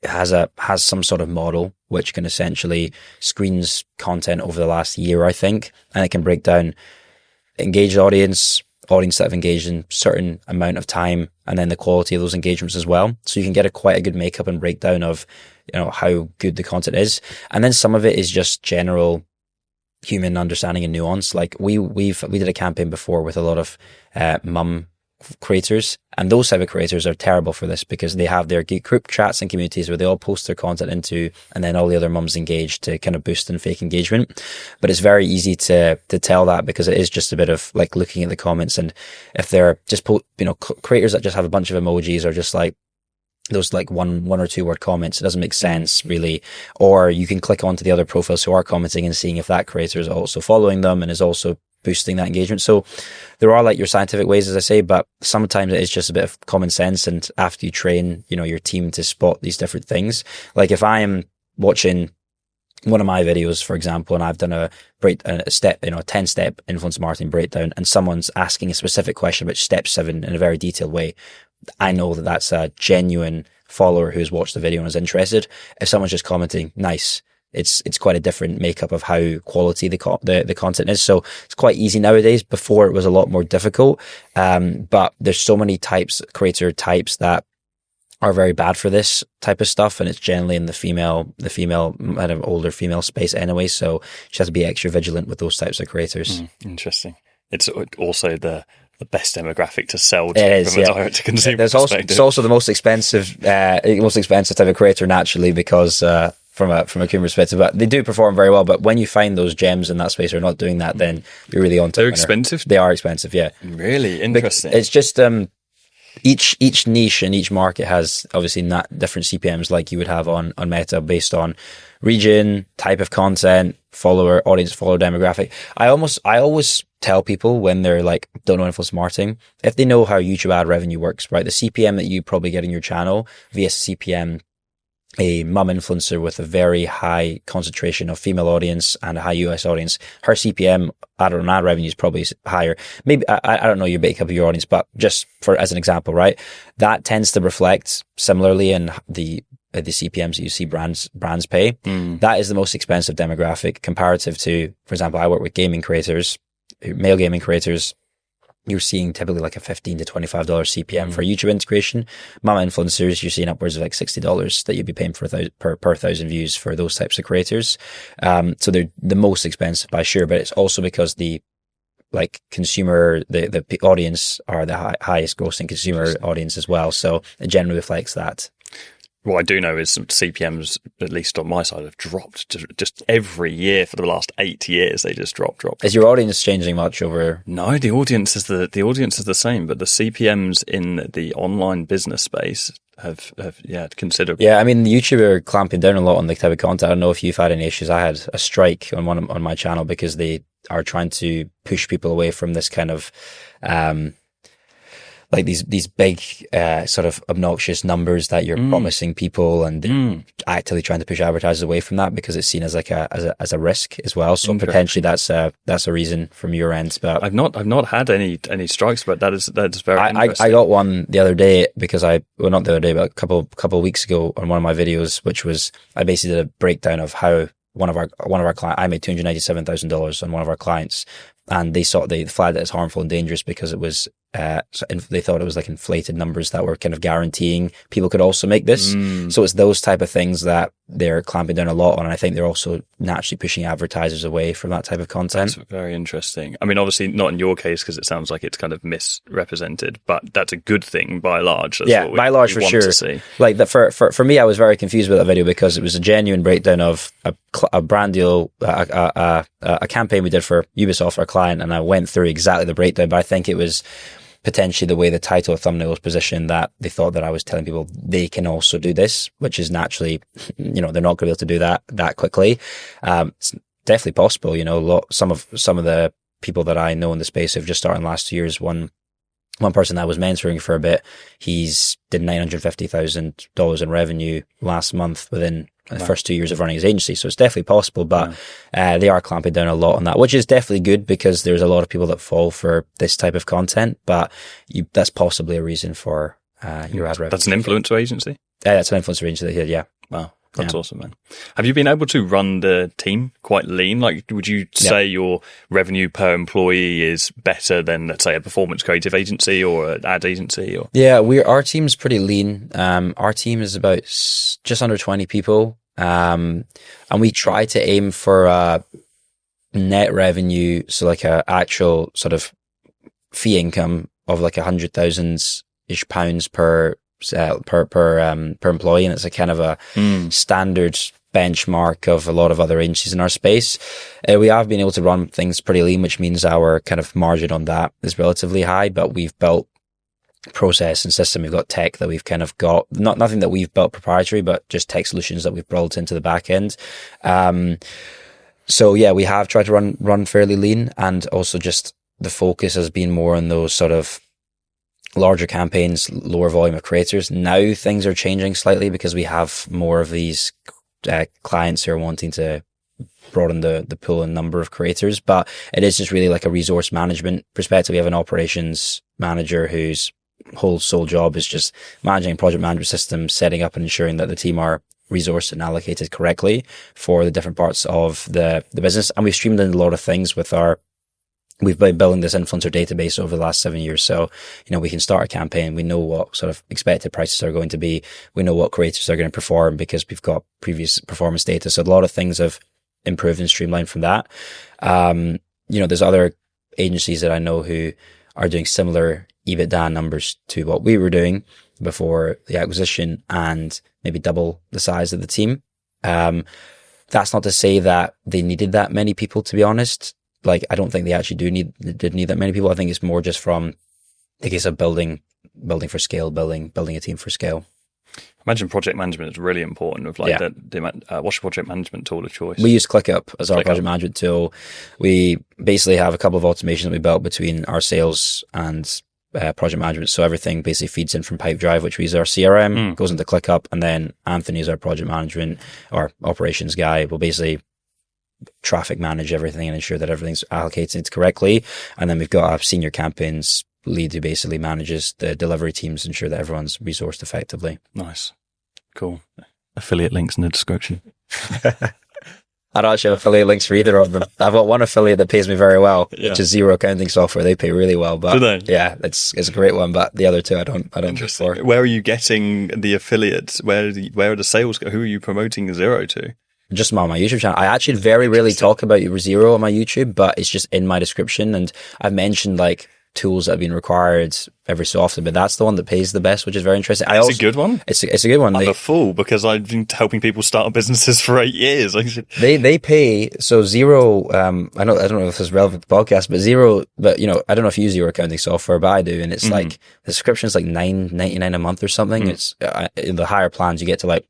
has some sort of model which can essentially screens content over the last year, I think, and it can break down engaged audience that have engaged in certain amount of time, and then the quality of those engagements as well. So you can get quite a good makeup and breakdown of how good the content is. And then some of it is just general human understanding and nuance. Like we did a campaign before with a lot of mum creators, and those type of creators are terrible for this because they have their group chats and communities where they all post their content into, and then all the other mums engage to kind of boost and fake engagement. But it's very easy to tell that because it is just a bit of like looking at the comments, and if they're just creators that just have a bunch of emojis or just like those like one or two word comments, it doesn't make sense really. Or you can click onto the other profiles who are commenting and seeing if that creator is also following them and is also boosting that engagement. So there are like your scientific ways, as I say, but sometimes it is just a bit of common sense. And after you train, your team to spot these different things, like if I am watching one of my videos, for example, and I've done a 10-step influence marketing breakdown, and someone's asking a specific question about step 7 in a very detailed way, I know that that's a genuine follower who's watched the video and is interested. If someone's just commenting, nice, it's quite a different makeup of how quality the content is. So it's quite easy nowadays. Before it was a lot more difficult. But there's so many creator types that are very bad for this type of stuff, and it's generally in the female kind of older female space anyway. So you just have to be extra vigilant with those types of creators. Interesting. It's also the best demographic to sell to it is, from a direct to consumer perspective. It's also the most expensive type of creator naturally, because from a consumer perspective, but they do perform very well. But when you find those gems in that space are not doing that, then you're really on to. They're expensive. They are expensive, yeah. Really interesting. It's just each niche and each market has obviously different CPMs, like you would have on Meta, based on region, type of content, follower demographic. I always tell people when they're like don't know influence marketing, if they know how YouTube ad revenue works, right? The CPM that you probably get in your channel vs CPM a mum influencer with a very high concentration of female audience and a high US audience, her CPM ad revenue is probably higher. Maybe, I don't know your makeup of your audience, but just as an example, right? That tends to reflect similarly in the CPMs that you see brands pay. That is the most expensive demographic comparative to, for example, I work with male gaming creators. You're seeing typically like a $15 to $25 CPM for YouTube integration. Mama influencers, you're seeing upwards of like $60 that you'd be paying per 1,000 views for those types of creators. So they're the most expensive by sure, but it's also because the consumer, the audience are the highest grossing consumer audience as well. So it generally reflects that. What I do know is CPMs, at least on my side, have dropped just every year for the last 8 years. They just drop. Is your audience changing much over? No, the audience is the same, but the CPMs in the online business space have considerably. Yeah, I mean, the YouTuber are clamping down a lot on the type of content. I don't know if you've had any issues. I had a strike on my channel because they are trying to push people away from this kind of like these big sort of obnoxious numbers that you're promising people, and actively trying to push advertisers away from that because it's seen as like as a risk as well. So potentially that's a reason from your end. But I've not had any strikes, but that's very interesting. I got one the other day because not the other day, but a couple of weeks ago on one of my videos, which was I basically did a breakdown of how one of our clients, I made $297,000 on one of our clients, and they flagged it as harmful and dangerous because it was they thought it was like inflated numbers that were kind of guaranteeing people could also make this. So it's those type of things that they're clamping down a lot on, and I think they're also naturally pushing advertisers away from that type of content. That's very interesting. I mean, obviously not in your case because it sounds like it's kind of misrepresented, but that's a good thing by large. That's by large for sure. Like for me, I was very confused with that video because it was a genuine breakdown of a brand deal, a campaign we did for Ubisoft, our client, and I went through exactly the breakdown. But I think it was potentially the way the title or thumbnail was positioned that they thought that I was telling people they can also do this, which is naturally, they're not going to be able to do that quickly. It's definitely possible. Some of the people that I know in the space have just started in the last 2 years. One person that I was mentoring for a bit, he's did $950,000 in revenue last month within the first 2 years of running his agency. So it's definitely possible, but they are clamping down a lot on that, which is definitely good because there's a lot of people that fall for this type of content, but that's possibly a reason for your ad revenue. That's an influencer agency? That's an influencer agency, yeah. Wow. That's awesome, man. Have you been able to run the team quite lean? Like, would you say your revenue per employee is better than, let's say, a performance creative agency or an ad agency? Or our team's pretty lean. Our team is about just under 20 people, and we try to aim for net revenue, so like a actual sort of fee income of like £100,000-ish per employee, and it's a kind of a standard benchmark of a lot of other agencies in our space. We have been able to run things pretty lean, which means our kind of margin on that is relatively high, but we've built process and system. We've got tech that we've kind of got, nothing that we've built proprietary, but just tech solutions that we've built into the back end. So yeah, we have tried to run fairly lean, and also just the focus has been more on those sort of larger campaigns, lower volume of creators. Now things are changing slightly because we have more of these clients who are wanting to broaden the pool and number of creators, but it is just really like a resource management perspective. We have an operations manager whose whole sole job is just managing project management systems, setting up and ensuring that the team are resourced and allocated correctly for the different parts of the business. And we've streamlined a lot of things we've been building this influencer database over the last 7 years. So, we can start a campaign. We know what sort of expected prices are going to be. We know what creators are going to perform because we've got previous performance data. So a lot of things have improved and streamlined from that. There's other agencies that I know who are doing similar EBITDA numbers to what we were doing before the acquisition and maybe double the size of the team. That's not to say that they needed that many people, to be honest. Like, I don't think they actually did need that many people. I think it's more just from the case of building for scale, building a team for scale. I imagine project management is really important with what's your project management tool of choice? We use ClickUp as our project management tool. We basically have a couple of automations that we built between our sales and project management. So everything basically feeds in from Pipedrive, which we use our CRM, goes into ClickUp, and then Anthony is our project management or operations guy. Will basically traffic manage everything and ensure that everything's allocated correctly. And then we've got our senior campaigns lead who basically manages the delivery teams, ensure that everyone's resourced effectively. Nice. Cool. Affiliate links in the description. I don't actually have affiliate links for either of them. I've got one affiliate that pays me very well, which is Xero Accounting Software. They pay really well, but do they? Yeah, it's a great one. But the other two, I don't for. Where are you getting the affiliates? Where are the sales? Who are you promoting Xero to? Just on my YouTube channel. I actually very rarely talk about Xero on my YouTube, but it's just in my description. And I've mentioned like tools that have been required every so often, but that's the one that pays the best, which is very interesting. It's a good one. It's a good one. I'm a fool because I've been helping people start businesses for 8 years. They pay, so Xero, I don't know if this is relevant to the podcast, but Xero, I don't know if you use Xero accounting software, but I do. And it's like, the subscription is like $9.99 a month or something. It's in the higher plans, you get to like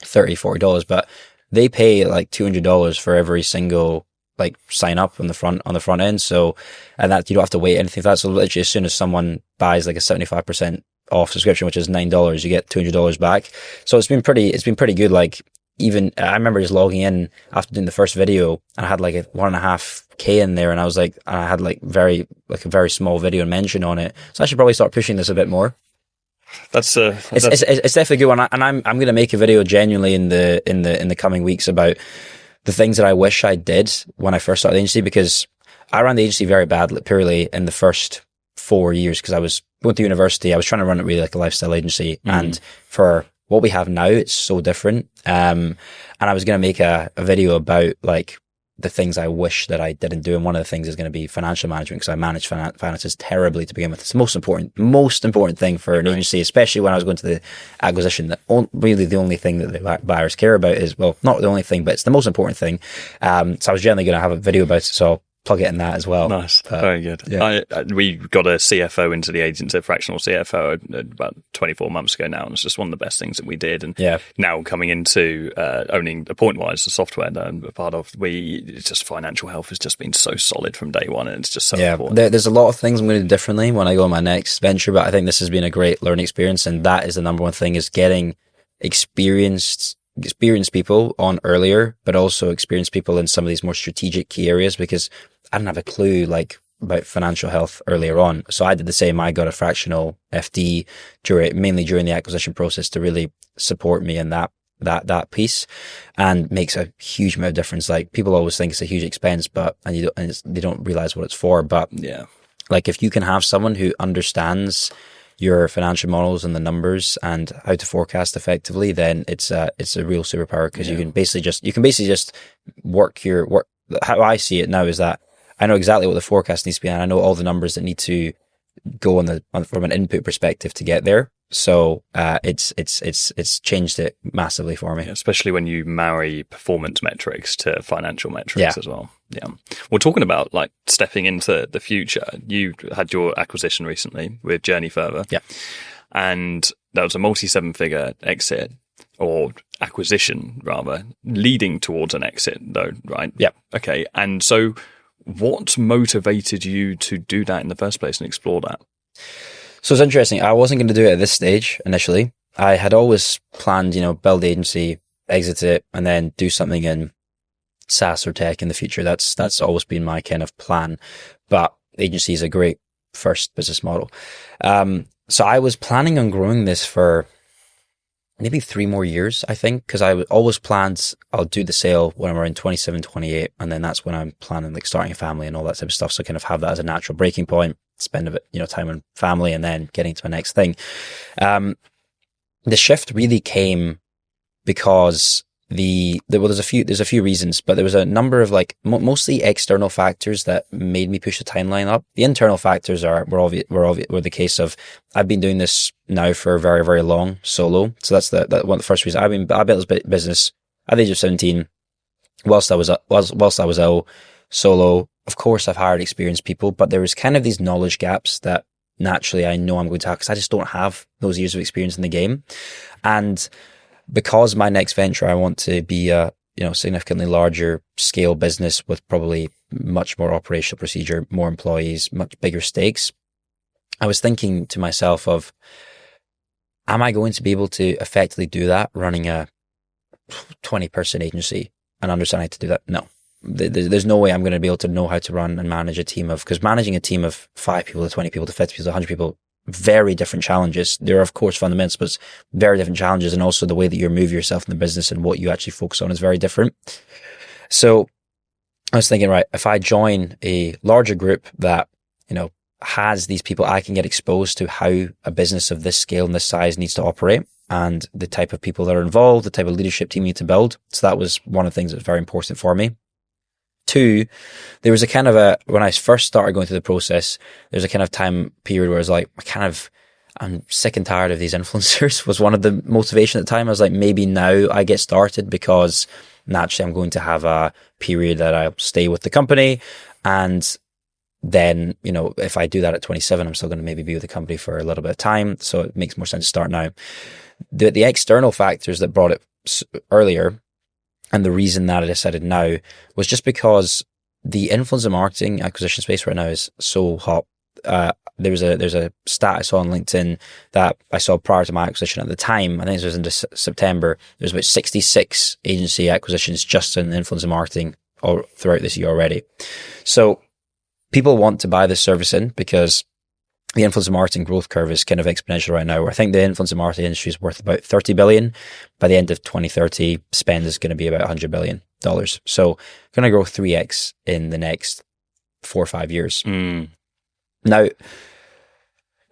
$30, $40, but they pay like $200 for every single like sign up on the front end. So, and that you don't have to wait anything for that. So literally as soon as someone buys like a 75% off subscription, which is $9, you get $200 back. So it's been pretty good. Like even I remember just logging in after doing the first video and I had like a 1.5K in there and I was like, I had like a very small video and mention on it. So I should probably start pushing this a bit more. It's definitely a good one. And I'm going to make a video genuinely in the coming weeks about the things that I wish I did when I first started the agency, because I ran the agency very badly, purely in the first 4 years, because I was going to university. I was trying to run it really like a lifestyle agency. And for what we have now, it's so different. And I was going to make a video about like the things I wish that I didn't do. And one of the things is going to be financial management, because I manage finances terribly to begin with. It's the most important thing for an agency, especially when I was going to the acquisition. Really the only thing that the buyers care about is, well, not the only thing, but it's the most important thing. So I was generally going to have a video about it. So I'll plug it in that as well. Nice. Very good. Yeah. We got a CFO into the agency, a fractional CFO about 24 months ago now. And it's just one of the best things that we did. And now coming into owning Appointwise, the software that I'm a part of, it's just financial health has just been so solid from day one. And it's just so important. There's a lot of things I'm going to do differently when I go on my next venture, but I think this has been a great learning experience. And that is the number one thing, is getting experienced people on earlier, but also experienced people in some of these more strategic key areas, because I didn't have a clue like about financial health earlier on. So I did the same. I got a fractional FD mainly during the acquisition process to really support me in that piece, and makes a huge amount of difference. Like people always think it's a huge expense, they don't realize what it's for. But like if you can have someone who understands your financial models and the numbers and how to forecast effectively, then it's a real superpower, because you can basically just work. How I see it now is that I know exactly what the forecast needs to be, and I know all the numbers that need to go from an input perspective to get there. So it's changed it massively for me. Yeah, especially when you marry performance metrics to financial metrics as well. Yeah. Well, talking about like stepping into the future, you had your acquisition recently with Journey Further. Yeah. And that was a multi-7-figure exit, or acquisition rather, leading towards an exit though, right? Yeah. Okay. And so what motivated you to do that in the first place and explore that? So it's interesting. I wasn't going to do it at this stage initially. I had always planned, build the agency, exit it, and then do something in SaaS or tech in the future. That's always been my kind of plan. But agency is a great first business model. So I was planning on growing this for maybe 3 more years, I think, because I always planned I'll do the sale when I'm around 27, 28, and then that's when I'm planning like starting a family and all that type of stuff. So kind of have that as a natural breaking point, spend a bit, time on family, and then getting to my next thing. The shift really came because there's a few reasons, but there was a number of like mostly external factors that made me push the timeline up. The internal factors were the case of I've been doing this now for very, very long solo. So that's that one of the first reasons. I built this business at the age of 17 whilst I was ill, solo. Of course, I've hired experienced people, but there was kind of these knowledge gaps that naturally I know I'm going to have because I just don't have those years of experience in the game. And because my next venture, I want to be a significantly larger scale business with probably much more operational procedure, more employees, much bigger stakes. I was thinking to myself of, am I going to be able to effectively do that running a 20-person agency and understanding how to do that? No. There's no way I'm going to be able to know how to run and manage a team because managing a team of 5 people to 20 people to 50 people to 100 people, very different challenges. There are, of course, fundamentals, but it's very different challenges. And also the way that you move yourself in the business and what you actually focus on is very different. So I was thinking, right, if I join a larger group that, has these people, I can get exposed to how a business of this scale and this size needs to operate and the type of people that are involved, the type of leadership team you need to build. So that was one of the things that was very important for me. 2, there was when I first started going through the process, there was a kind of time period where I was like, I'm sick and tired of these influencers was one of the motivation at the time. I was like, maybe now I get started because naturally I'm going to have a period that I'll stay with the company. And then, if I do that at 27, I'm still going to maybe be with the company for a little bit of time. So it makes more sense to start now. The external factors that brought it earlier, and the reason that I decided now, was just because the influencer marketing acquisition space right now is so hot. There's a stat I saw on LinkedIn that I saw prior to my acquisition at the time. I think it was in September. There's about 66 agency acquisitions just in influencer marketing all throughout this year already. So people want to buy this service in because the influencer marketing growth curve is kind of exponential right now. Where I think the influencer marketing industry is worth about 30 billion. By the end of 2030, spend is going to be about $100 billion. So going to grow 3x in the next 4 or 5 years. Now,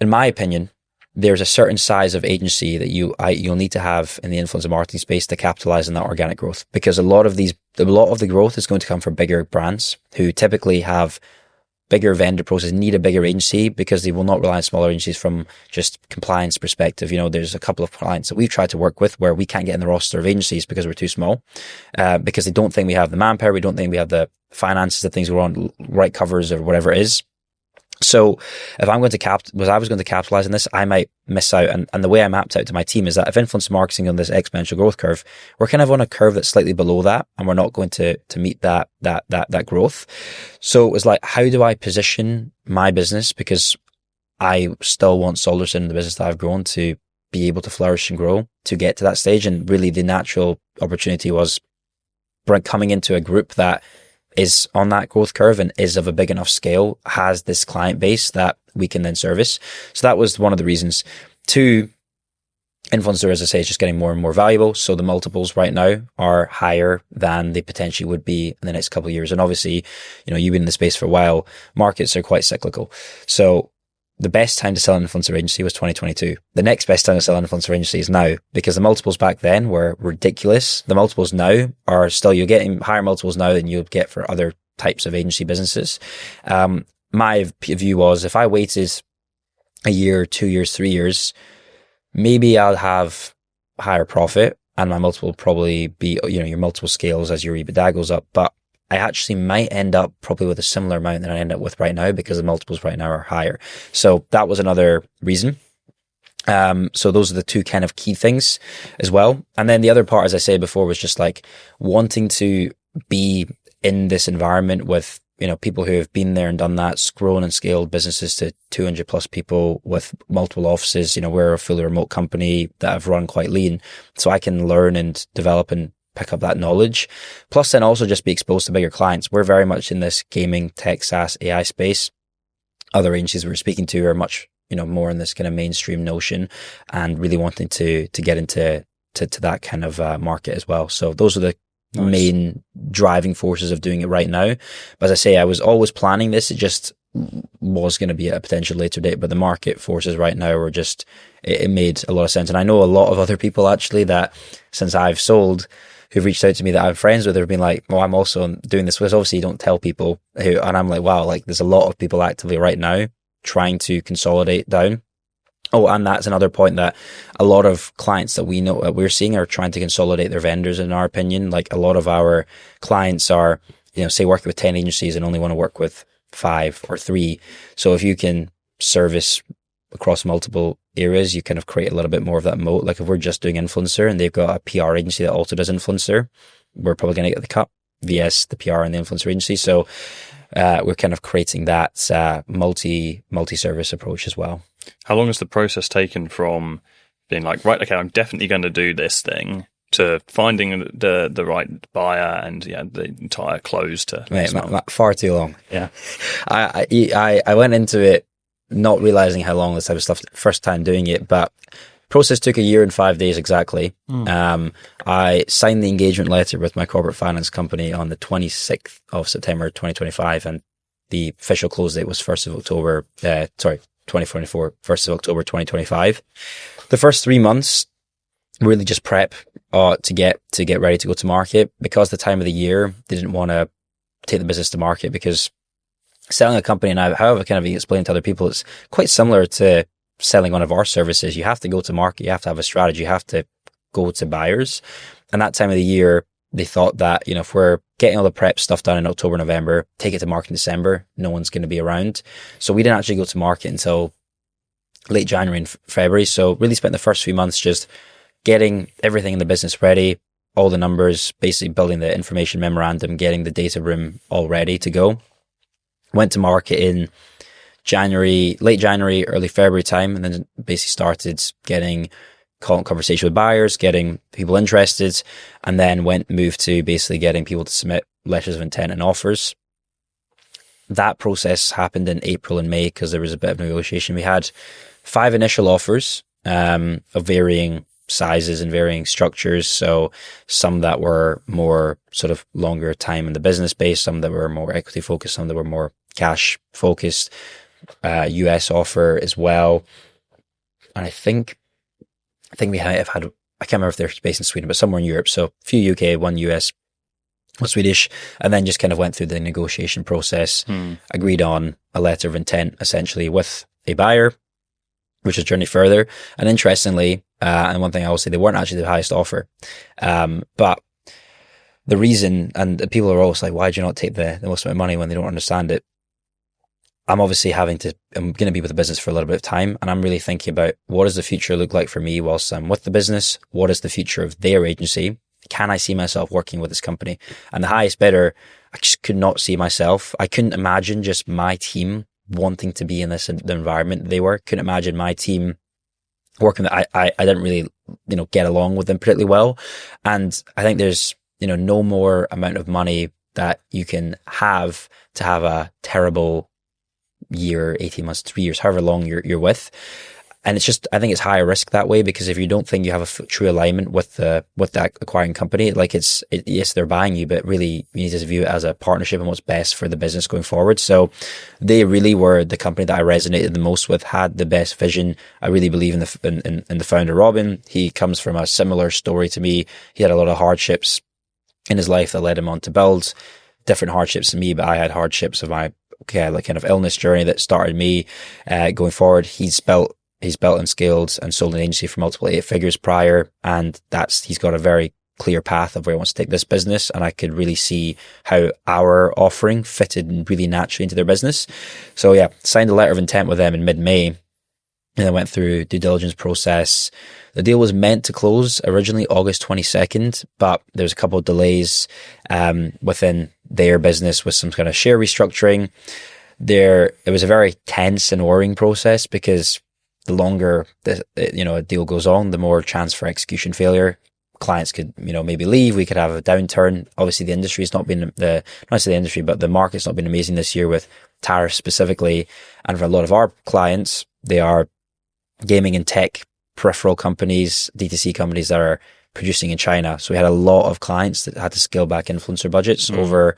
in my opinion, there's a certain size of agency that you'll need to have in the influencer marketing space to capitalize on that organic growth, because a lot of the growth is going to come from bigger brands who typically have bigger vendor process, need a bigger agency because they will not rely on smaller agencies from just compliance perspective. There's a couple of clients that we've tried to work with where we can't get in the roster of agencies because we're too small, because they don't think we have the manpower, we don't think we have the finances, the things we're on, right covers or whatever it is. So if I was going to capitalize on this, I might miss out. And the way I mapped out to my team is that if influencer marketing on this exponential growth curve, we're kind of on a curve that's slightly below that, and we're not going to meet that growth. So it was like, how do I position my business? Because I still want Solderson in the business that I've grown to be able to flourish and grow to get to that stage. And really the natural opportunity was coming into a group that is on that growth curve and is of a big enough scale, has this client base that we can then service. So that was one of the reasons. 2, influencer, as I say, is just getting more and more valuable. So the multiples right now are higher than they potentially would be in the next couple of years. And obviously, you've been in the space for a while. Markets are quite cyclical. So the best time to sell an influencer agency was 2022. The next best time to sell an influencer agency is now, because the multiples back then were ridiculous. The multiples now are still, you're getting higher multiples now than you'd get for other types of agency businesses. My view was, if I waited a year, 2 years, 3 years, maybe I'll have higher profit and my multiple will probably be, your multiple scales as your EBITDA goes up. But I actually might end up probably with a similar amount that I end up with right now because the multiples right now are higher. So that was another reason. So those are the two kind of key things as well. And then the other part, as I said before, was just like wanting to be in this environment with, people who have been there and done that, grown and scaled businesses to 200 plus people with multiple offices. We're a fully remote company that have run quite lean. So I can learn and develop and pick up that knowledge. Plus then also just be exposed to bigger clients. We're very much in this gaming, tech, SaaS, AI space. Other agencies we're speaking to are much, more in this kind of mainstream notion and really wanting to get into that kind of market as well. So those are the main driving forces of doing it right now. But as I say, I was always planning this. It just was going to be at a potential later date, but the market forces right now were just, it made a lot of sense. And I know a lot of other people actually that since I've sold who've reached out to me that I'm friends with, have been like, well, I'm also doing this. Because obviously you don't tell people who, and I'm like, wow, like there's a lot of people actively right now trying to consolidate down. Oh, and that's another point, that a lot of clients that we know that we're seeing are trying to consolidate their vendors, in our opinion. Like a lot of our clients are, say working with 10 agencies and only want to work with 5 or 3. So if you can service across multiple areas, you kind of create a little bit more of that moat. Like if we're just doing influencer and they've got a PR agency that also does influencer, we're probably going to get the cut vs the PR and the influencer agency. So we're kind of creating that multi-service approach as well. How long has the process taken from being like, right, okay, I'm definitely going to do this thing, to finding the right buyer and the entire close to? Mate, far too long. Yeah. I went into it not realizing how long this type of stuff, first time doing it, but process took 1 year and 5 days exactly. I signed the engagement letter with my corporate finance company on the 26th of September 2025, and the official close date was 1st of October 2024, 1st of October 2025. The first 3 months really just prep to get ready to go to market, because the time of the year they didn't want to take the business to market, because selling a company now, however kind of explain to other people, it's quite similar to selling one of our services. You have to go to market, you have to have a strategy, you have to go to buyers. And that time of the year, they thought that, if we're getting all the prep stuff done in October, November, take it to market in December, no one's going to be around. So we didn't actually go to market until late January and February. So really spent the first few months just getting everything in the business ready, all the numbers, basically building the information memorandum, getting the data room all ready to go. Went to market in late January, early February time, and then basically started getting conversation with buyers, getting people interested, and then moved to basically getting people to submit letters of intent and offers. That process happened in April and May because there was a bit of negotiation. We had 5 initial offers of varying sizes and varying structures. So some that were more sort of longer time in the business base, some that were more equity focused, some that were more cash focused. US offer as well. And I think we have had, I can't remember if they're based in Sweden, but somewhere in Europe. So a few UK, 1 US, 1 Swedish, and then just kind of went through the negotiation process, agreed on a letter of intent essentially with a buyer, which is journey further. And interestingly, and one thing I will say, they weren't actually the highest offer. But the reason, and people are always like, why do you not take the most amount of money when they don't understand it? I'm obviously I'm going to be with the business for a little bit of time, and I'm really thinking about what does the future look like for me whilst I'm with the business? What is the future of their agency? Can I see myself working with this company? And the highest bidder, I just could not see myself. I couldn't imagine just my team wanting to be in the environment they were. Couldn't imagine my team working. I didn't really, get along with them particularly well. And I think there's, no more amount of money that you can have to have a terrible year, 18 months, 3 years, however long you're with. And it's just, I think it's higher risk that way, because if you don't think you have a true alignment with that acquiring company, like yes, they're buying you, but really you need to view it as a partnership and what's best for the business going forward. So they really were the company that I resonated the most with, had the best vision. I really believe in the founder, Robin. He comes from a similar story to me. He had a lot of hardships in his life that led him on to build. Different hardships to me, but I had hardships of my kind of illness journey that started me going forward. He's built and scaled and sold an agency for multiple 8 figures prior, and he's got a very clear path of where he wants to take this business, and I could really see how our offering fitted really naturally into their business. So yeah, signed a letter of intent with them in mid-May, and I went through due diligence process. The deal was meant to close originally August 22nd, but there's a couple of delays within their business with some kind of share restructuring. It was a very tense and worrying process, because the longer a deal goes on, the more chance for execution failure. Clients could, maybe leave. We could have a downturn. Obviously, the industry's not been not necessarily the industry, but the market's not been amazing this year with tariffs specifically. And for a lot of our clients, they are gaming and tech peripheral companies, D2C companies that are producing in China. So we had a lot of clients that had to scale back influencer budgets over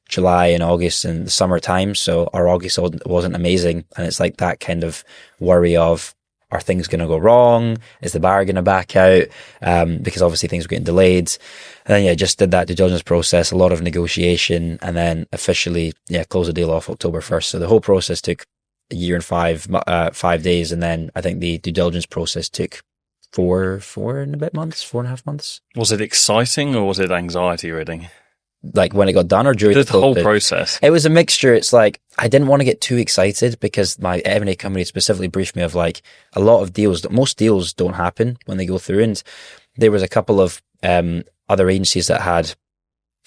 July and August and the summertime. So our August wasn't amazing. And it's like that kind of worry of, are things going to go wrong? Is the buyer going to back out? Because obviously things were getting delayed. And then, just did that due diligence process, a lot of negotiation, and then officially, closed the deal off October 1st. So the whole process took a year and 5 days. And then I think the due diligence process took 4.5 months. Was it exciting or was it anxiety ridden? Like when it got done or during the whole process? It was a mixture. It's like, I didn't want to get too excited because my M&A company specifically briefed me of like a lot of deals, most deals don't happen when they go through. And there was a couple of other agencies that had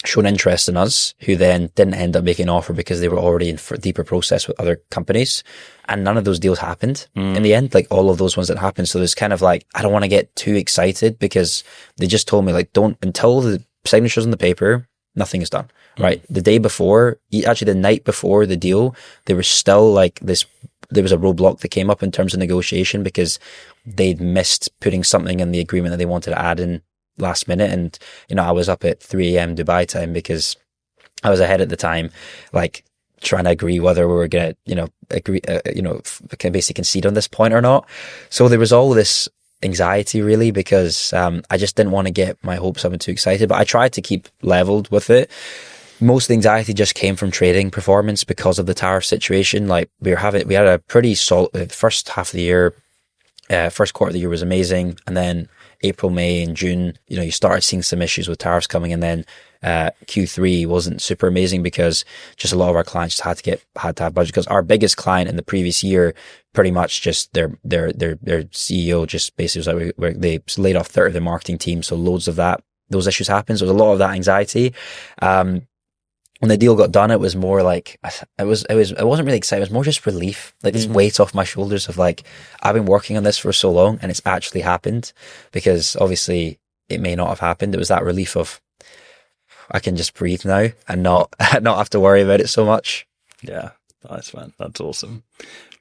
shown interest in us who then didn't end up making an offer because they were already in for a deeper process with other companies. And none of those deals happened in the end, like all of those ones that happened. So there's kind of like, I don't want to get too excited because they just told me like, don't, until the signature's on the paper, nothing is done, right? The day before, actually the night before the deal, there was still like there was a roadblock that came up in terms of negotiation because they'd missed putting something in the agreement that they wanted to add in last minute. And, I was up at 3 a.m. Dubai time because I was ahead at the time, like trying to agree whether we were going to, can basically concede on this point or not. So there was all this anxiety really because I just didn't want to get my hopes up and too excited, but I tried to keep leveled with it. Most of the anxiety just came from trading performance because of the tariff situation. Like we had a pretty solid first half of the year. First quarter of the year was amazing, and then April, May, and June, you started seeing some issues with tariffs coming, and then Q3 wasn't super amazing because just a lot of our clients had to have budget, because our biggest client in the previous year, pretty much just their CEO just basically was like they laid off 30 of their marketing team, so loads of those issues happened. So there was a lot of that anxiety. When the deal got done, it was more like, I wasn't really excited. It was more just relief, like this weight off my shoulders of like, I've been working on this for so long and it's actually happened, because obviously it may not have happened. It was that relief of, I can just breathe now and not have to worry about it so much. Yeah, nice, man. That's awesome.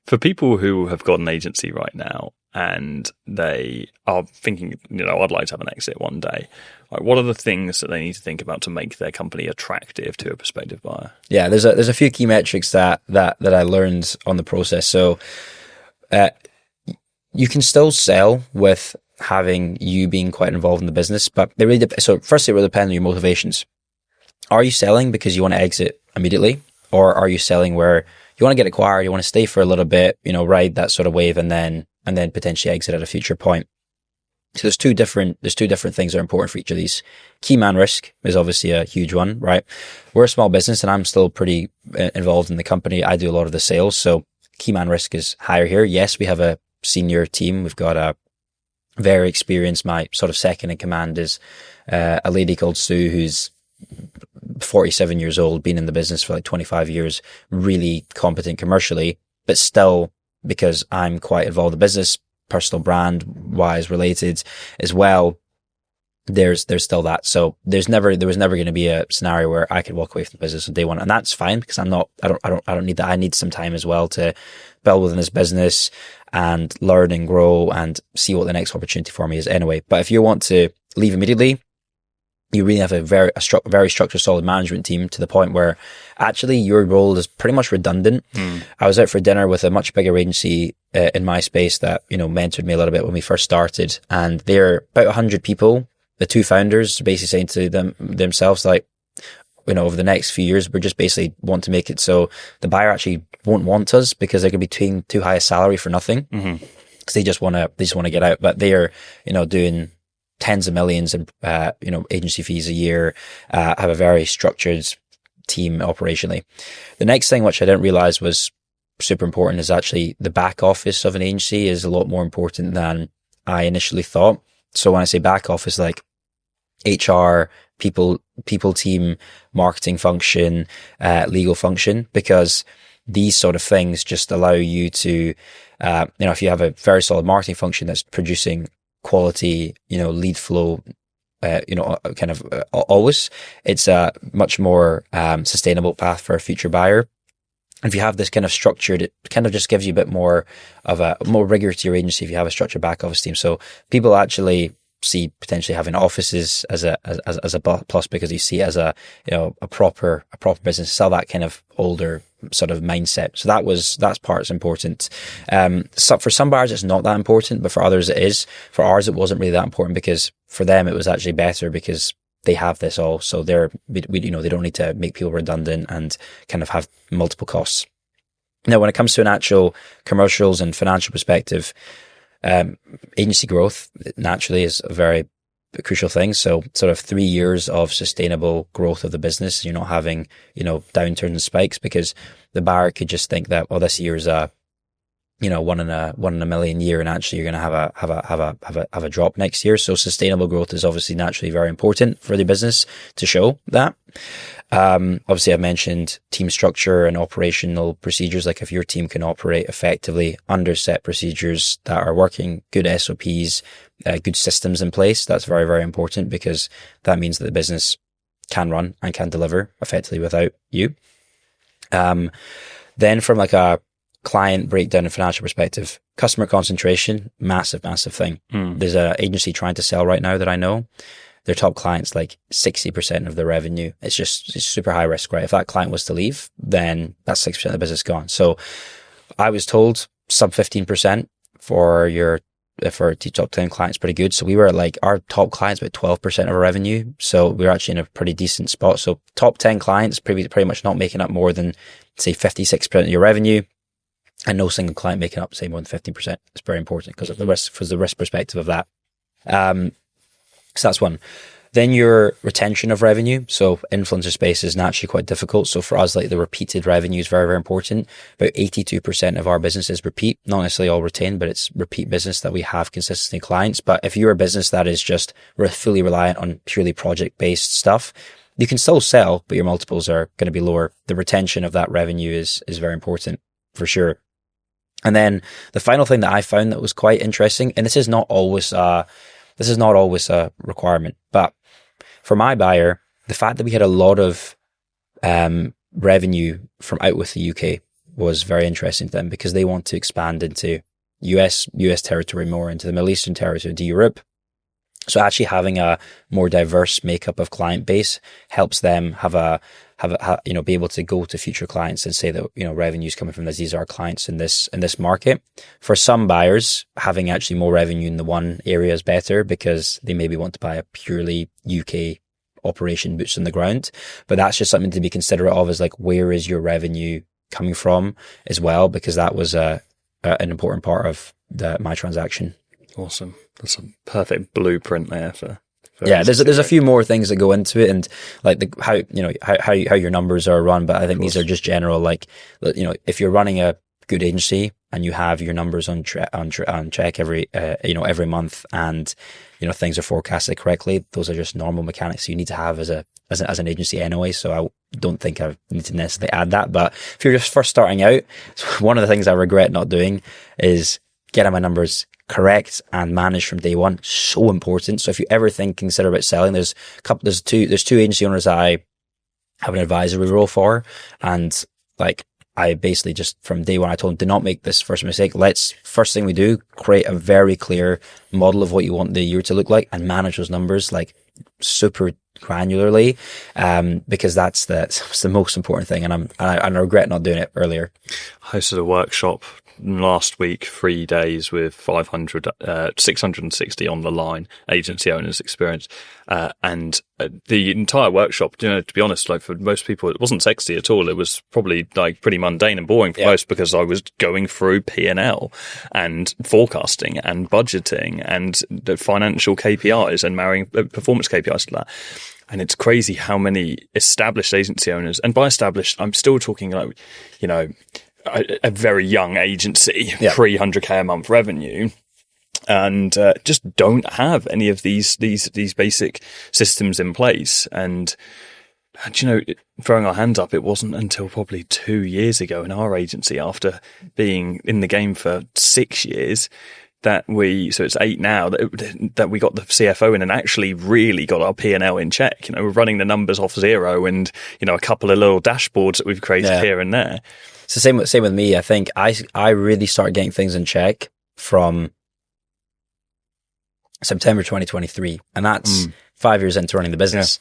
For people who have got an agency right now and they are thinking, I'd like to have an exit one day, like, what are the things that they need to think about to make their company attractive to a prospective buyer? Yeah, there's a few key metrics that I learned on the process. So you can still sell with having you being quite involved in the business, but they really so firstly, it will depend on your motivations. Are you selling because you want to exit immediately, or are you selling where you want to get acquired, you want to stay for a little bit, ride that sort of wave, and then potentially exit at a future point? So there's two different things that are important for each of these. Key man risk is obviously a huge one, right? We're a small business and I'm still pretty involved in the company. I do a lot of the sales, so key man risk is higher here. Yes, we have a senior team. We've got a very experienced, my sort of second in command is a lady called Sue, who's 47 years old, been in the business for like 25 years, really competent commercially, but still, because I'm quite involved in the business, personal brand wise related as well, there's still that. So there was never going to be a scenario where I could walk away from the business on day one, and that's fine because I don't need that. I need some time as well to build within this business and learn and grow and see what the next opportunity for me is anyway. But if you want to leave immediately, you really have a very structured, solid management team to the point where actually your role is pretty much redundant. I was out for dinner with a much bigger agency in my space that, mentored me a little bit when we first started, and they're about 100 people. The two founders basically saying to themselves, like, over the next few years, we're just basically want to make it so the buyer actually won't want us because they're going to be paying too high a salary for nothing. Because they just want to get out, but they are, doing tens of millions in, agency fees a year, have a very structured team operationally. The next thing, which I didn't realize was super important, is actually the back office of an agency is a lot more important than I initially thought. So when I say back office, like HR, people team, marketing function, legal function, because these sort of things just allow you to, if you have a very solid marketing function that's producing quality, lead flow, always, it's a much more sustainable path for a future buyer. If you have this kind of structured, it kind of just gives you a bit more of a more rigor to your agency if you have a structured back office team. So people actually see potentially having offices as a plus, because you see it as a proper business, sell that kind of older sort of mindset. So that part's important. So for some buyers it's not that important, but for others it is. For ours it wasn't really that important, because for them it was actually better because they have this all. So they don't need to make people redundant and kind of have multiple costs. Now, when it comes to an actual commercials and financial perspective, agency growth naturally is a very crucial thing. So sort of 3 years of sustainable growth of the business. You're not having, downturns and spikes, because the buyer could just think that, well, this year's one in a million year, and actually you're going to have a drop next year. So sustainable growth is obviously naturally very important for the business to show that. Obviously I've mentioned team structure and operational procedures. Like if your team can operate effectively under set procedures that are working, good SOPs, good systems in place, that's very, very important, because that means that the business can run and can deliver effectively without you. Then from like a client breakdown and financial perspective, customer concentration, massive thing. There's an agency trying to sell right now that I know. Their top clients, like 60% of their revenue. It's super high risk, right? If that client was to leave, then that's 6% of the business gone. So I was told sub 15% for top 10 clients, pretty good. So we were like, our top clients about 12% of our revenue. So we were actually in a pretty decent spot. So top 10 clients pretty much not making up more than, say, 56% of your revenue. And no single client making up, say, more than 15%. It's very important because of the risk perspective of that. So that's one. Then your retention of revenue. So influencer space is naturally quite difficult. So for us, like the repeated revenue is very, very important. About 82% of our business is repeat, not necessarily all retained, but it's repeat business that we have consistently clients. But if you're a business that is just fully reliant on purely project-based stuff, you can still sell, but your multiples are going to be lower. The retention of that revenue is very important for sure. And then the final thing that I found that was quite interesting, and this is not always a requirement, but for my buyer, the fact that we had a lot of revenue from out with the UK was very interesting to them, because they want to expand into US territory more, into the Middle Eastern territory, to Europe. So actually having a more diverse makeup of client base helps them be able to go to future clients and say that, revenue's coming from this. These are our clients in this market. For some buyers, having actually more revenue in the one area is better, because they maybe want to buy a purely UK operation, boots on the ground. But that's just something to be considerate of, is like, where is your revenue coming from as well? Because that was an important part of my transaction. Awesome. That's a perfect blueprint there for there's a few more things that go into it, and like how your numbers are run. But I think these are just general, like, if you're running a good agency and you have your numbers on check every month, and things are forecasted correctly, those are just normal mechanics you need to have as an agency anyway. So I don't think I need to necessarily add that. But if you're just first starting out, one of the things I regret not doing is getting my numbers correct and managed from day one. So important. So if you ever consider about selling, there's two agency owners that I have an advisory role for, and like, I basically just from day one, I told them, do not make this first mistake. First thing we do, create a very clear model of what you want the year to look like, and manage those numbers like super granularly, because that's the most important thing. And I regret not doing it earlier. I hosted a workshop last week 3 days with 660 on the line agency owners experience, and the entire workshop, to be honest, like for most people it wasn't sexy at all. It was probably like pretty mundane and boring for most, because I was going through P&L and forecasting and budgeting and the financial KPIs and marrying performance KPIs to that. And it's crazy how many established agency owners, and by established I'm still talking like, a very young agency, pre 100K a month revenue, and just don't have any of these basic systems in place. And throwing our hands up, it wasn't until probably 2 years ago in our agency, after being in the game for 6 years, so it's 8 now, that we got the CFO in and actually really got our P&L in check. We're running the numbers off zero, and a couple of little dashboards that we've created here and there. It's the same with me. I think I really started getting things in check from September 2023, and that's 5 years into running the business.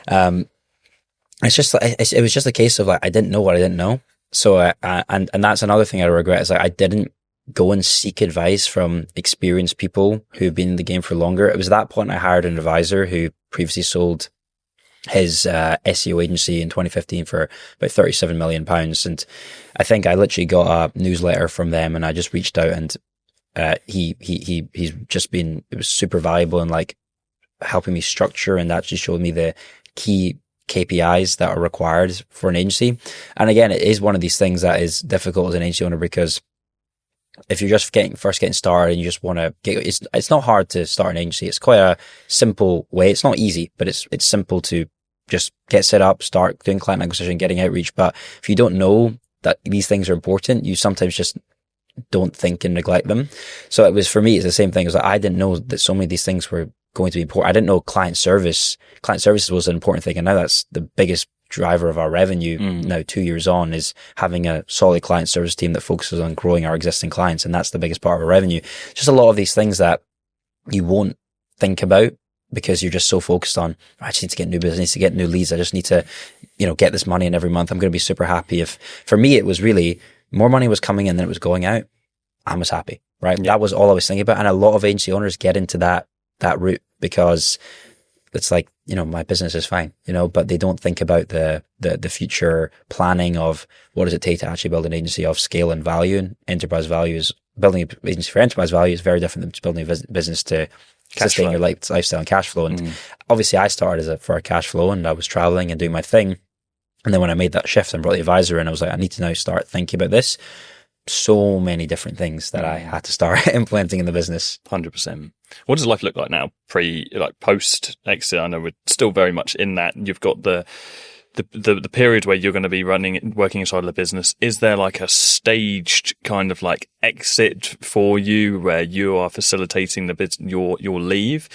It's just it was just a case of like, I didn't know what I didn't know. So and that's another thing I regret, is like I didn't go and seek advice from experienced people who've been in the game for longer. It was at that point I hired an advisor who previously sold his SEO agency in 2015 for about £37 million. And I think I literally got a newsletter from them, and I just reached out, and he's just been, it was super valuable in like helping me structure and actually showed me the key KPIs that are required for an agency. And again, it is one of these things that is difficult as an agency owner, because if you're just first getting started and you just want to it's not hard to start an agency. It's quite a simple way. It's not easy, but it's simple to just get set up, start doing client acquisition, getting outreach. But if you don't know that these things are important, you sometimes just don't think and neglect them. So it was, for me, it's the same thing. It was like, I didn't know that so many of these things were going to be important. I didn't know client services was an important thing. And now that's the biggest driver of our revenue now 2 years on, is having a solid client service team that focuses on growing our existing clients. And that's the biggest part of our revenue. Just a lot of these things that you won't think about because you're just so focused on, I just need to get new business, to get new leads. I just need to, get this money in every month. I'm going to be super happy. If for me, it was really more money was coming in than it was going out, I was happy, right? Yeah. That was all I was thinking about. And a lot of agency owners get into that route because it's like, my business is fine, but they don't think about the future planning of what does it take to actually build an agency of scale and value. And enterprise value is, building an agency for enterprise value is very different than building a business to sustain your lifestyle and cash flow. And obviously I started for a cash flow, and I was traveling and doing my thing. And then when I made that shift and brought the advisor in, I was like, I need to now start thinking about this. So many different things that I had to start implementing in the business. 100%. What does life look like now, post exit? I know we're still very much in that. You've got the period where you're going to be working inside of the business. Is there like a staged kind of like exit for you where you are facilitating your leave?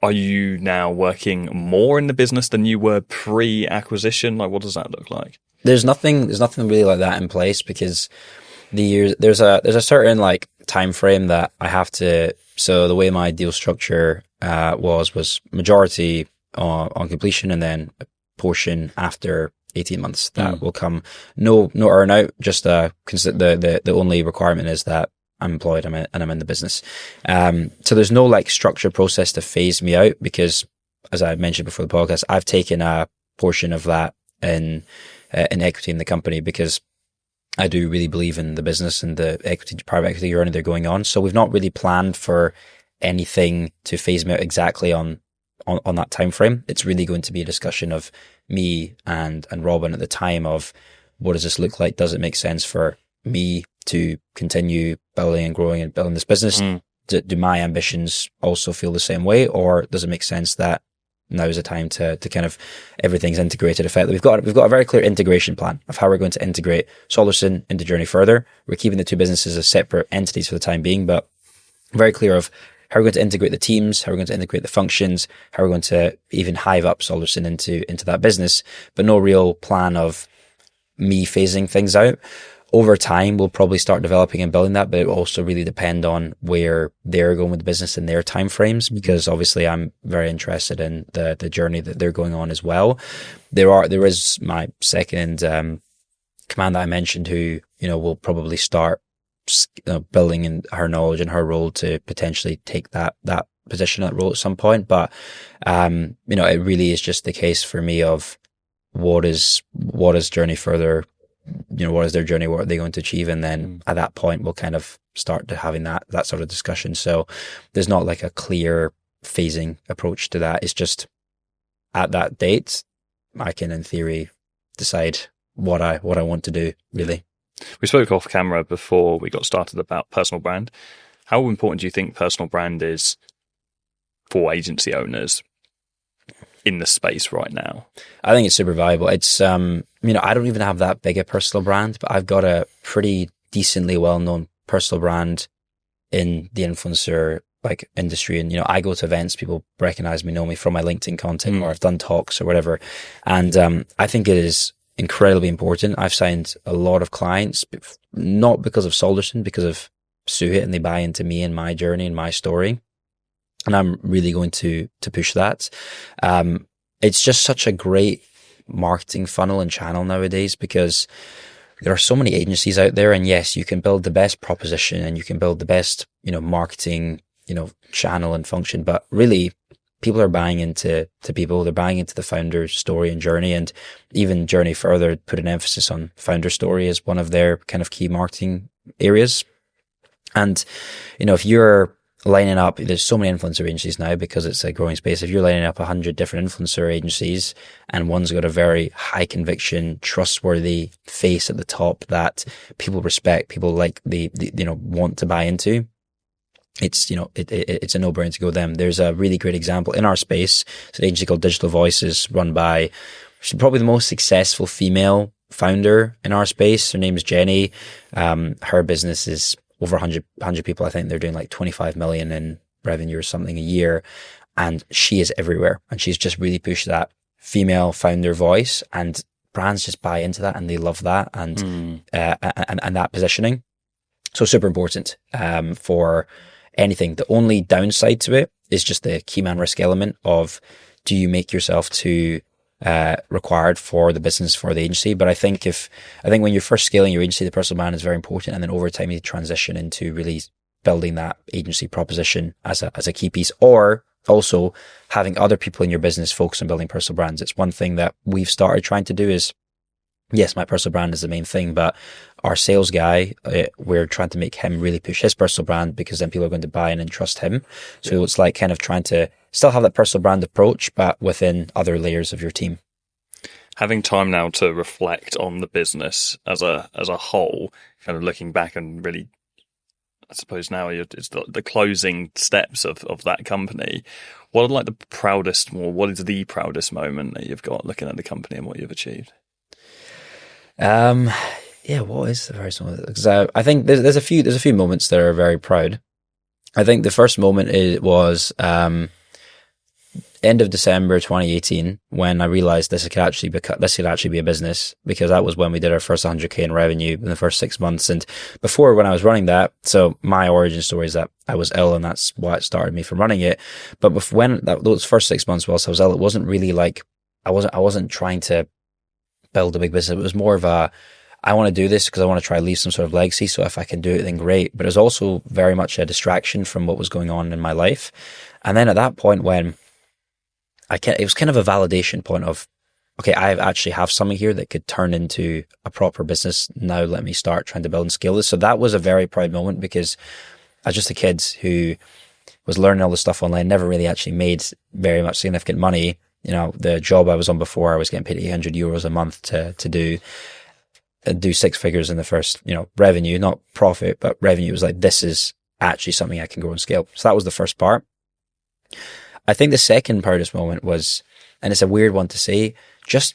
Are you now working more in the business than you were pre-acquisition? Like, what does that look like? There's nothing really like that in place, because there's a certain like time frame that I have to. So the way my deal structure was majority on completion, and then a portion after 18 months that will come. No earn out. Just the only requirement is that I'm employed and I'm in the business. So there's no like structured process to phase me out, because as I mentioned before the podcast, I've taken a portion of that in equity in the company, because I do really believe in the business and the private equity journey they're going on. So we've not really planned for anything to phase me out exactly on that time frame. It's really going to be a discussion of me and Robin at the time of, what does this look like? Does it make sense for me to continue building and growing and building this business? Do my ambitions also feel the same way, or does it make sense that now is the time to kind of everything's integrated effectively? We've got a very clear integration plan of how we're going to integrate Solution into Journey further. We're keeping the two businesses as separate entities for the time being, but very clear of how we're going to integrate the teams, how we're going to integrate the functions, how we're going to even hive up Solution into that business, but no real plan of me phasing things out. Over time, we'll probably start developing and building that, but it will also really depend on where they're going with the business and their timeframes, because obviously I'm very interested in the journey that they're going on as well. There is my second command that I mentioned who, will probably start building in her knowledge and her role to potentially take that position, that role at some point. But, it really is just the case for me of what is journey further, what is their journey, what are they going to achieve? And then at that point, we'll kind of start to having that sort of discussion. So there's not like a clear phasing approach to that. It's just at that date, I can in theory decide what I want to do, really. We spoke off camera before we got started about personal brand. How important do you think personal brand is for agency owners in the space right now? I think it's super valuable. It's, I don't even have that big a personal brand, but I've got a pretty decently well-known personal brand in the influencer industry. And, I go to events, people recognize me, know me from my LinkedIn content, or I've done talks or whatever. And, I think it is incredibly important. I've signed a lot of clients, not because of Solderson, because of Suhit, and they buy into me and my journey and my story. And I'm really going to push that. It's just such a great marketing funnel and channel nowadays, because there are so many agencies out there. And yes, you can build the best proposition and you can build the best, marketing, channel and function, but really people are buying into people. They're buying into the founder's story and journey, and even journey further, put an emphasis on founder story as one of their kind of key marketing areas. And, if you're lining up, there's so many influencer agencies now because it's a growing space. If you're lining up 100 different influencer agencies and one's got a very high conviction, trustworthy face at the top that people respect, people like want to buy into, it's, it's a no-brainer to go them. There's a really great example in our space. It's an agency called Digital Voices, run by probably the most successful female founder in our space. Her name is Jenny. Her business is over 100 people. I think they're doing like 25 million in revenue or something a year. And she is everywhere. And she's just really pushed that female founder voice, and brands just buy into that and they love that and that positioning. So super important, for anything. The only downside to it is just the key man risk element of, do you make yourself too required for the business, for the agency? But I think when you're first scaling your agency, the personal brand is very important, and then over time you transition into really building that agency proposition as a key piece, or also having other people in your business focus on building personal brands. It's one thing that we've started trying to do is, yes, my personal brand is the main thing, but our sales guy, we're trying to make him really push his personal brand, because then people are going to buy in and trust him. So it's like kind of trying to still have that personal brand approach, but within other layers of your team. Having time now to reflect on the business as a whole, kind of looking back and really, I suppose now it's the closing steps of that company. What are the proudest moment that you've got looking at the company and what you've achieved? What is the first one? Because I think there's a few moments that are very proud. I think the first moment was end of December 2018, when I realized this could actually be a business, because that was when we did our first 100K in revenue in the first 6 months. And before, when I was running that, so my origin story is that I was ill, and that's why it started me from running it. But those first 6 months whilst I was ill, it wasn't really I wasn't trying to build a big business. It was more of I want to do this because I want to try to leave some sort of legacy. So if I can do it, then great. But it was also very much a distraction from what was going on in my life. And then at that point, when it was kind of a validation point of, okay, I actually have something here that could turn into a proper business. Now let me start trying to build and scale this. So that was a very proud moment, because I was just a kid who was learning all this stuff online, never really actually made very much significant money. The job I was on before, I was getting paid €800 a month to do six figures in the first, revenue, not profit, but revenue. It was like, this is actually something I can grow and scale. So that was the first part. I think the second proudest moment was, and it's a weird one to say, just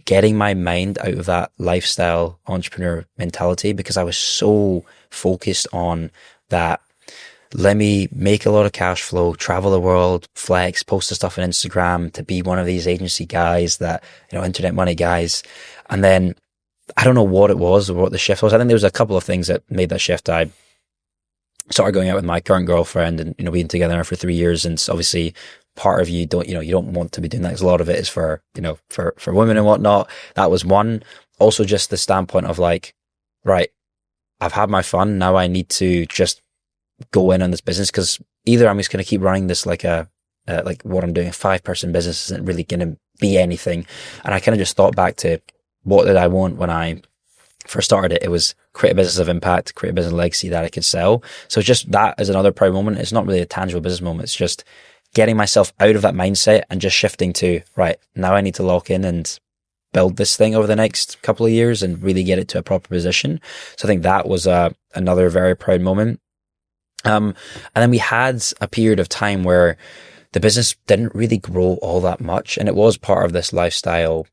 getting my mind out of that lifestyle entrepreneur mentality, because I was so focused on that. Let me make a lot of cash flow, travel the world, flex, post the stuff on Instagram, to be one of these agency guys that, internet money guys. And then I don't know what it was or what the shift was. I think there was a couple of things that made that shift. I started going out with my current girlfriend, and, being together now for 3 years. And obviously part of you don't want to be doing that, because a lot of it is for women and whatnot. That was one. also just the standpoint of like, right, I've had my fun. Now I need to just go in on this business, because either I'm just going to keep running this like like what I'm doing, a 5-person business isn't really going to be anything. And I kind of just thought back to what did I want when I first started it. It was create a business of impact, create a business legacy that I could sell. So just that is another proud moment. It's not really a tangible business moment. It's just getting myself out of that mindset and just shifting to, right, now I need to lock in and build this thing over the next couple of years and really get it to a proper position. So I think that was another very proud moment. And then we had a period of time where the business didn't really grow all that much. And it was part of this lifestyle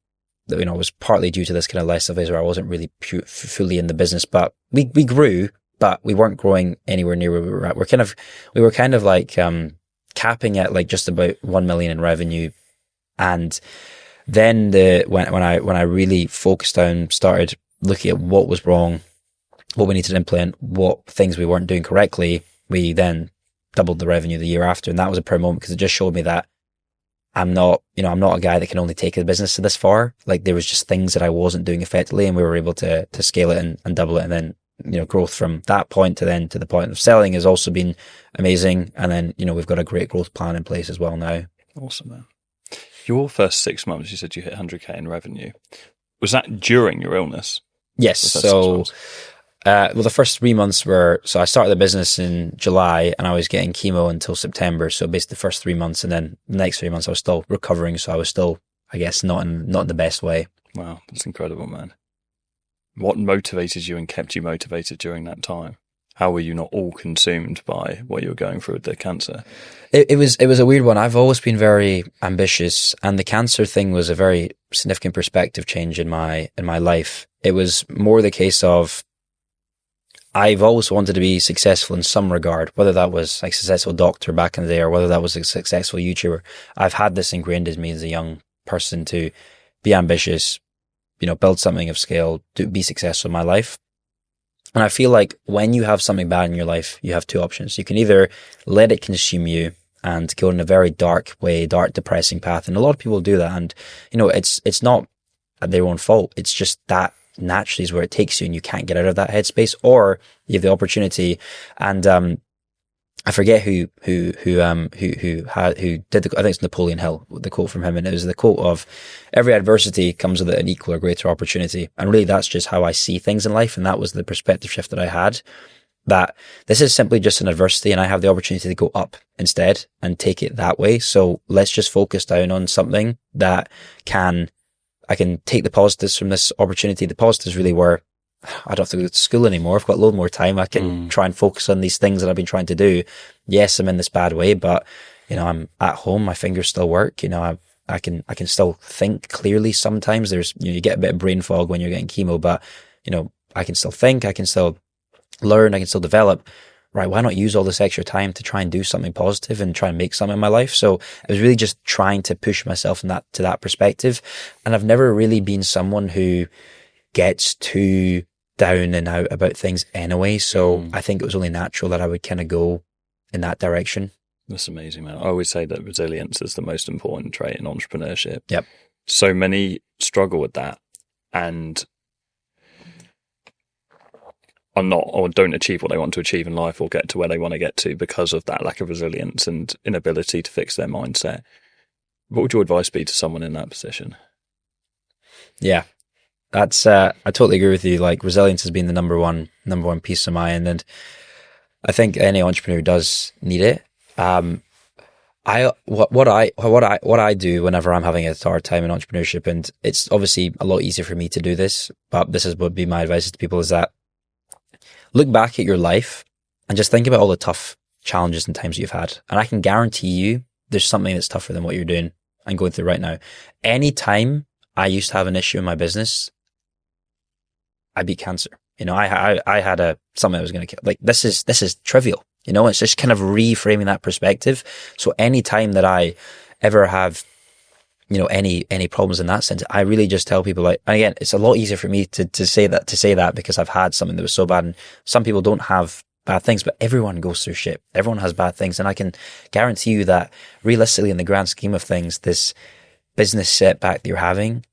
that, it was partly due to this kind of lifestyle phase where I wasn't really fully in the business, but we grew, but we weren't growing anywhere near where we were at. We were kind of like, capping at like just about 1 million in revenue. And then when I really focused on, started looking at what was wrong, what we needed to implement, what things we weren't doing correctly, we then doubled the revenue the year after. And that was a proud moment because it just showed me that I'm not a guy that can only take a business to this far. Like there was just things that I wasn't doing effectively, and we were able to scale it and double it. And then, growth from that point to the point of selling has also been amazing. And then, we've got a great growth plan in place as well now. Awesome, man. Your first 6 months, you said you hit 100K in revenue. Was that during your illness? Yes. So, the first 3 months so I started the business in July and I was getting chemo until September. So basically the first 3 months, and then the next 3 months I was still recovering. So I was still, I guess, not in the best way. Wow. That's incredible, man. What motivated you and kept you motivated during that time? How were you not all consumed by what you were going through with the cancer? It was a weird one. I've always been very ambitious, and the cancer thing was a very significant perspective change in my life. It was more the case of I've always wanted to be successful in some regard, whether that was like a successful doctor back in the day or whether that was a successful YouTuber. I've had this ingrained in me as a young person to be ambitious, build something of scale, to be successful in my life. And I feel like when you have something bad in your life, you have two options. You can either let it consume you and go in a very dark way, dark, depressing path. And a lot of people do that. And, it's not their own fault. It's just that naturally is where it takes you and you can't get out of that headspace, or you have the opportunity. And, I forget who did I think it's Napoleon Hill, the quote from him. And it was the quote of every adversity comes with an equal or greater opportunity. And really that's just how I see things in life. And that was the perspective shift that I had, that this is simply just an adversity and I have the opportunity to go up instead and take it that way. So let's just focus down on something that I can take the positives from this opportunity. The positives really were, I don't have to go to school anymore. I've got a little more time. I can try and focus on these things that I've been trying to do. Yes, I'm in this bad way, but I'm at home. My fingers still work. I can still think clearly. Sometimes there's, you get a bit of brain fog when you're getting chemo, but I can still think. I can still learn. I can still develop. Right? Why not use all this extra time to try and do something positive and try and make something in my life? So I was really just trying to push myself to that perspective. And I've never really been someone who gets too down and out about things anyway. So I think it was only natural that I would kind of go in that direction. That's amazing, man. I always say that resilience is the most important trait in entrepreneurship. Yep. So many struggle with that and are not, or don't achieve what they want to achieve in life or get to where they want to get to because of that lack of resilience and inability to fix their mindset. What would your advice be to someone in that position? Yeah. That's I totally agree with you. Like resilience has been the number one piece of mine, and I think any entrepreneur does need it. What I do whenever I'm having a hard time in entrepreneurship, and it's obviously a lot easier for me to do this, but this would be my advice to people, is that look back at your life and just think about all the tough challenges and times you've had, and I can guarantee you there's something that's tougher than what you're doing and going through right now. Anytime I used to have an issue in my business, I beat cancer. I had something that was going to kill. Like this is trivial. It's just kind of reframing that perspective. So anytime that I ever have, any problems in that sense, I really just tell people, like, and again, it's a lot easier for me to say that because I've had something that was so bad, and some people don't have bad things, but everyone goes through shit. Everyone has bad things. And I can guarantee you that realistically, in the grand scheme of things, this business setback that you're having,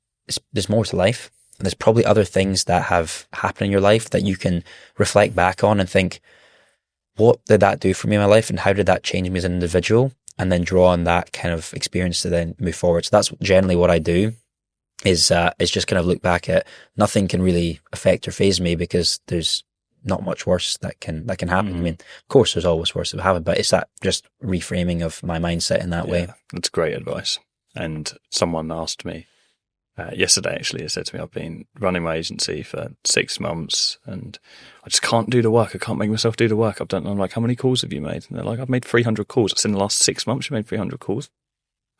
there's more to life. And there's probably other things that have happened in your life that you can reflect back on and think, what did that do for me in my life, and how did that change me as an individual? And then draw on that kind of experience to then move forward. So that's generally what I do, is just kind of look back at, nothing can really affect or phase me because there's not much worse that can happen. I mean, of course there's always worse that happen, but it's that just reframing of my mindset in that way. That's great advice. And someone asked me yesterday, actually, he said to me, I've been running my agency for 6 months and I just can't do the work. I can't make myself do the work. I'm like, how many calls have you made? And they're like, I've made 300 calls. It's in the last 6 months you made 300 calls.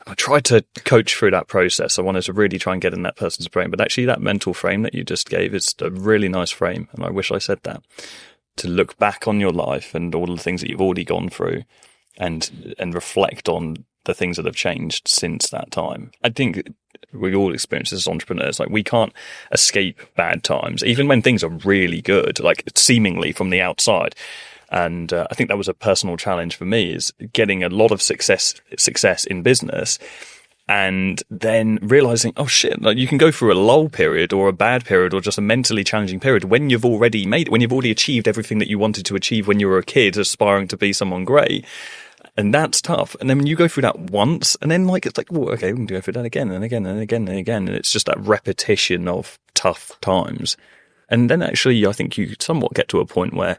And I tried to coach through that process. I wanted to really try and get in that person's brain. But actually that mental frame that you just gave is a really nice frame. And I wish I said that. To look back on your life and all the things that you've already gone through and reflect on the things that have changed since that time. I think we all experience this as entrepreneurs. Like, we can't escape bad times, even when things are really good, like seemingly from the outside. And I think that was a personal challenge for me, is getting a lot of success in business and then realizing, oh shit, like you can go through a lull period or a bad period or just a mentally challenging period when you've already made it, when you've already achieved everything that you wanted to achieve when you were a kid, aspiring to be someone great. And that's tough. And then when you go through that once, and then like, it's like, well, okay, we can go through that again and again and again and again. And it's just that repetition of tough times. And then actually, I think you somewhat get to a point where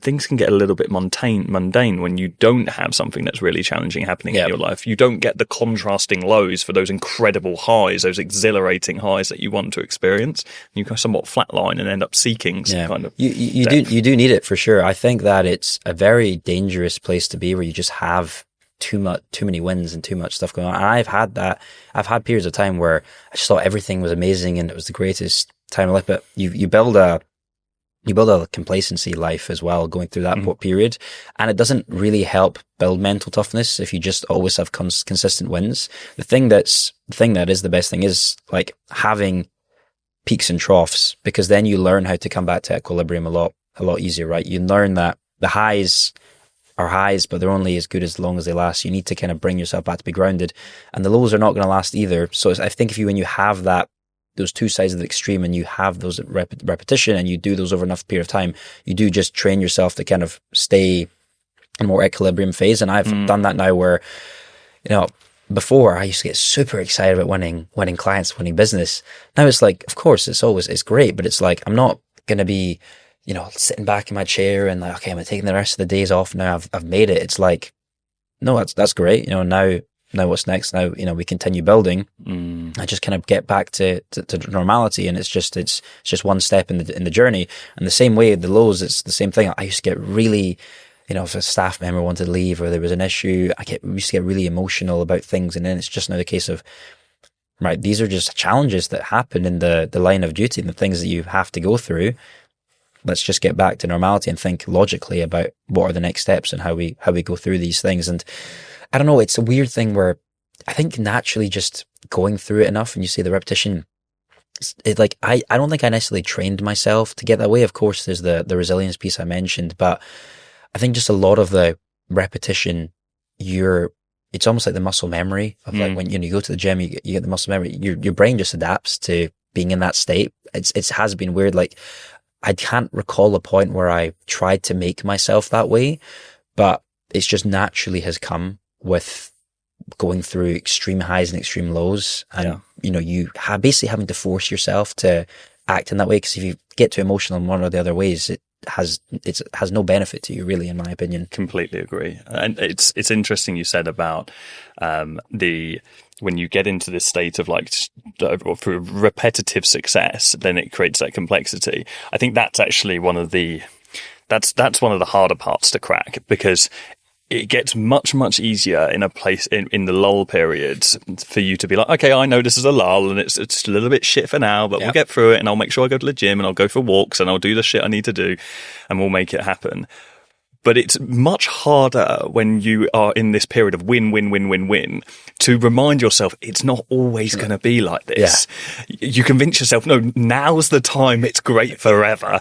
things can get a little bit mundane when you don't have something that's really challenging happening in your life. You don't get the contrasting lows for those incredible highs, those exhilarating highs that you want to experience. You kind of somewhat flatline and end up seeking some kind of you do need it for sure. I think that it's a very dangerous place to be, where you just have too many wins and too much stuff going on. And I've had that. I've had periods of time where I just thought everything was amazing and it was the greatest time of life. But you build a complacency life as well going through that period. And it doesn't really help build mental toughness if you just always have consistent wins. The thing that is the best thing is like having peaks and troughs, because then you learn how to come back to equilibrium a lot easier, right? You learn that the highs are highs, but they're only as good as long as they last. You need to kind of bring yourself back to be grounded, and the lows are not going to last either. So I think when you have those two sides of the extreme, and you have those repetition, and you do those over enough period of time, you do just train yourself to kind of stay in a more equilibrium phase. And I've done that now, where, before I used to get super excited about winning clients, winning business. Now it's like, of course, it's great, but it's like, I'm not going to be, sitting back in my chair and like, okay, I'm taking the rest of the days off now. I've made it. It's like, no, that's great. Now what's next? Now, we continue building. I just kind of get back to normality, and it's just one step in the journey. And the same way, the lows, it's the same thing. I used to get really, if a staff member wanted to leave or there was an issue, we used to get really emotional about things. And then it's just now the case of, right, these are just challenges that happen in the line of duty and the things that you have to go through. Let's just get back to normality and think logically about what are the next steps and how we go through these things. And I don't know, it's a weird thing where I think naturally just going through it enough, and you see the repetition, I don't think I necessarily trained myself to get that way. Of course, there's the resilience piece I mentioned, but I think just a lot of the repetition, it's almost like the muscle memory of like when you go to the gym, you get the muscle memory, your brain just adapts to being in that state. It has been weird. Like, I can't recall a point where I tried to make myself that way, but it's just naturally has come with going through extreme highs and extreme lows. And, you have basically having to force yourself to act in that way. Because if you get too emotional in one or the other ways, it has no benefit to you, really, in my opinion. Completely agree. And it's interesting you said about when you get into this state of like through repetitive success, then it creates that complexity. I think that's actually one of the harder parts to crack, because it gets much, much easier in a place in the lull periods for you to be like, okay, I know this is a lull and it's a little bit shit for now, but we'll get through it, and I'll make sure I go to the gym and I'll go for walks and I'll do the shit I need to do and we'll make it happen. but it's much harder when you are in this period of win, win, win, win, win, to remind yourself it's not always going to be like this. You convince yourself, no, now's the time, it's great forever.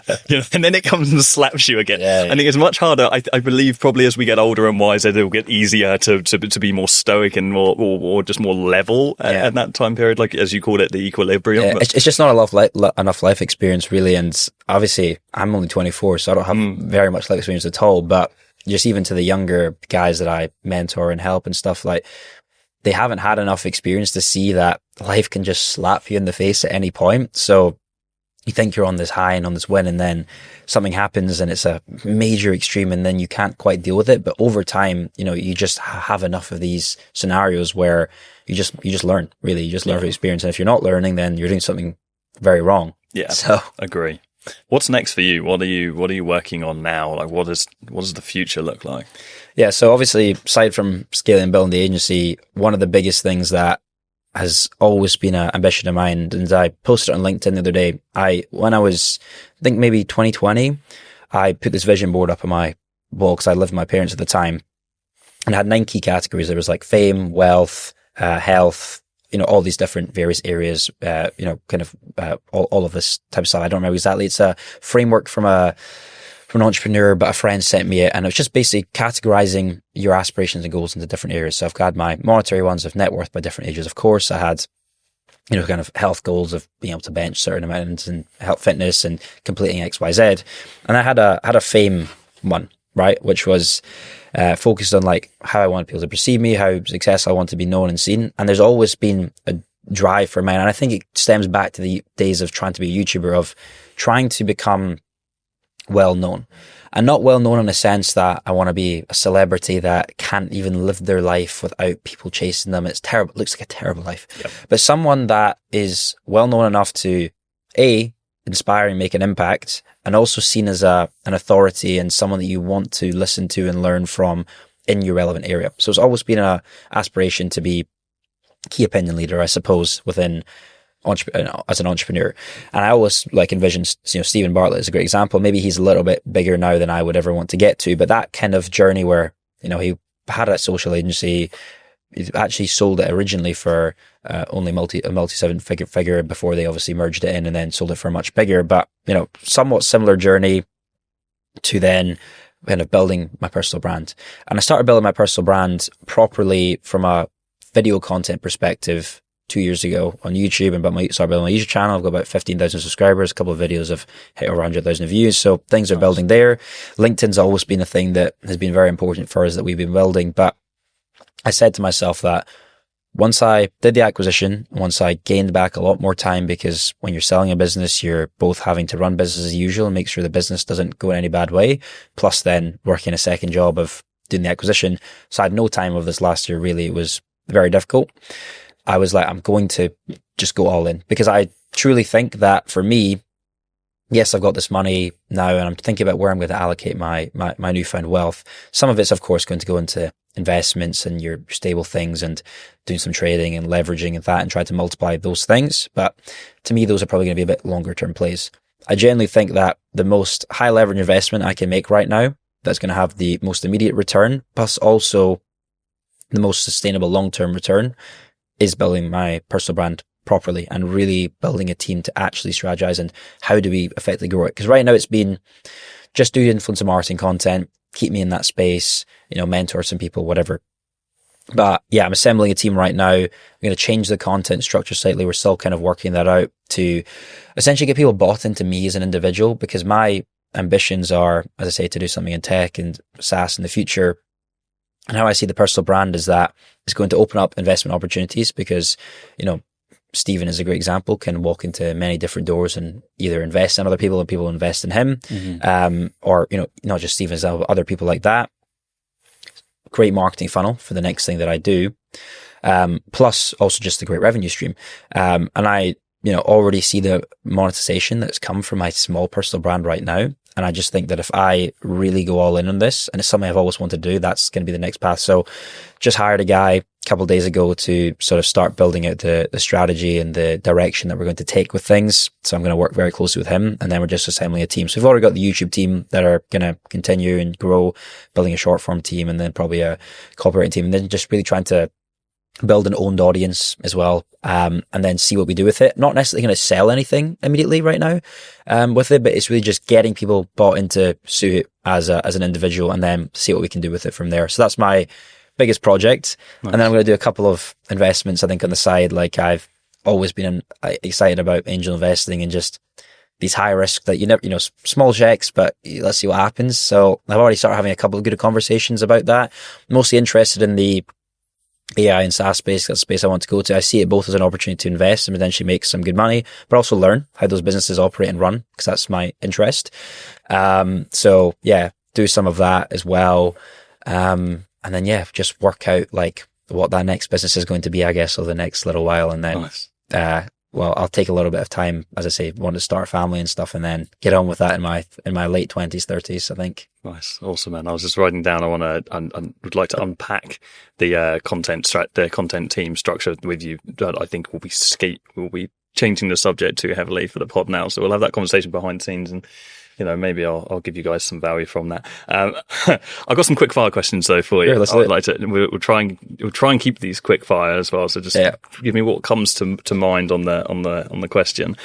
And then it comes and slaps you again. I think it's much harder. I believe probably as we get older and wiser, it'll get easier to be more stoic and more or just more level at that time period, like as you call it, the equilibrium. It's just not enough life experience, really. And obviously, I'm only 24, so I don't have very much life experience at all. But just even to the younger guys that I mentor and help and stuff, like, they haven't had enough experience to see that life can just slap you in the face at any point. So you think you're on this high and on this win, and then something happens and it's a major extreme, and then you can't quite deal with it. But over time, you just have enough of these scenarios where you just learn, really. You just learn from experience. And if you're not learning, then you're doing something very wrong. Yeah. So agree. What's next for you? What are you working on now? Like, what does the future look like? Yeah. So obviously, aside from scaling and building the agency, one of the biggest things that has always been an ambition of mine, and I posted it on LinkedIn the other day. When I was, I think maybe 2020, I put this vision board up on my wall because I lived with my parents at the time, and I had 9 key categories. There was like fame, wealth, health, all these different various areas, all of this type of stuff. I don't remember exactly. It's a framework from an entrepreneur, but a friend sent me it, and it was just basically categorizing your aspirations and goals into different areas. So I've got my monetary ones of net worth by different ages. Of course, I had, kind of health goals of being able to bench certain amounts and health, fitness, and completing X, Y, Z. And I had a fame one, right, which was focused on like how I want people to perceive me, how successful I want to be known and seen. And there's always been a drive for mine, and I think it stems back to the days of trying to be a YouTuber, of trying to become well known, and not well known in a sense that I want to be a celebrity that can't even live their life without people chasing them. It's terrible. It looks like a terrible life. Yep. But someone that is well known enough to inspire and make an impact, and also seen as an authority and someone that you want to listen to and learn from in your relevant area. So it's always been an aspiration to be key opinion leader, I suppose, within as an entrepreneur. And I always envision, Stephen Bartlett is a great example. Maybe he's a little bit bigger now than I would ever want to get to, but that kind of journey where, he had a social agency, he actually sold it originally for only a multi 7-figure before they obviously merged it in, and then sold it for much bigger, but, somewhat similar journey to then kind of building my personal brand. And I started building my personal brand properly from a video content perspective 2 years ago on YouTube, and started building my YouTube channel. I've got about 15,000 subscribers. A couple of videos have hit over 100,000 views. So things are building there. LinkedIn's always been a thing that has been very important for us that we've been building. But I said to myself that once I did the acquisition, once I gained back a lot more time, because when you're selling a business, you're both having to run business as usual and make sure the business doesn't go in any bad way, plus then working a second job of doing the acquisition. So I had no time of this last year, really. It was very difficult. I was like, I'm going to just go all in, because I truly think that for me, yes, I've got this money now, and I'm thinking about where I'm going to allocate my newfound wealth. Some of it's, of course, going to go into investments and your stable things, and doing some trading and leveraging and that, and try to multiply those things. But to me, those are probably going to be a bit longer term plays. I generally think that the most high leverage investment I can make right now, that's going to have the most immediate return, plus also the most sustainable long-term return, is building my personal brand properly and really building a team to actually strategize and how do we effectively grow it. Because right now it's been just do influencer marketing content, keep me in that space, mentor some people, whatever. But yeah, I'm assembling a team right now. I'm going to change the content structure slightly. We're still kind of working that out to essentially get people bought into me as an individual, because my ambitions are, as I say, to do something in tech and SaaS in the future. And how I see the personal brand is that it's going to open up investment opportunities, because, Stephen is a great example, can walk into many different doors and either invest in other people and people invest in him. Mm-hmm. Or, not just Stephen, but other people like that. Great marketing funnel for the next thing that I do. Plus also just a great revenue stream. And I already see the monetization that's come from my small personal brand right now. And I just think that if I really go all in on this, and it's something I've always wanted to do, that's going to be the next path. So just hired a guy a couple of days ago to sort of start building out the strategy and the direction that we're going to take with things. So I'm going to work very closely with him, and then we're just assembling a team. So we've already got the YouTube team that are going to continue and grow, building a short form team, and then probably a copywriting team, and then just really trying to build an owned audience as well, and then see what we do with it. Not necessarily going to sell anything immediately right now with it, but it's really just getting people bought into Suhit as an individual, and then see what we can do with it from there. So that's my biggest project. Nice. And then I'm going to do a couple of investments, I think, on the side. Like, I've always been excited about angel investing and just these high risk that you never, small checks, but let's see what happens. So I've already started having a couple of good conversations about that. Mostly interested in the AI and SaaS space. That's the space I want to go to. I see it both as an opportunity to invest and potentially make some good money, but also learn how those businesses operate and run, because that's my interest. So yeah, do some of that as well. And then, just work out like what that next business is going to be, I guess, over the next little while. And then, nice. I'll take a little bit of time, as I say, want to start a family and stuff, and then get on with that in my late 20s, 30s, I think. Nice. Awesome, man. I was just writing down, I would like to unpack the content team structure with you. That I think we'll be changing the subject too heavily for the pod now. So we'll have that conversation behind the scenes, and maybe I'll give you guys some value from that. I've got some quick fire questions though for you. Sure, I'd like to. We'll try and keep these quick fire as well. So just give me what comes to mind on the question.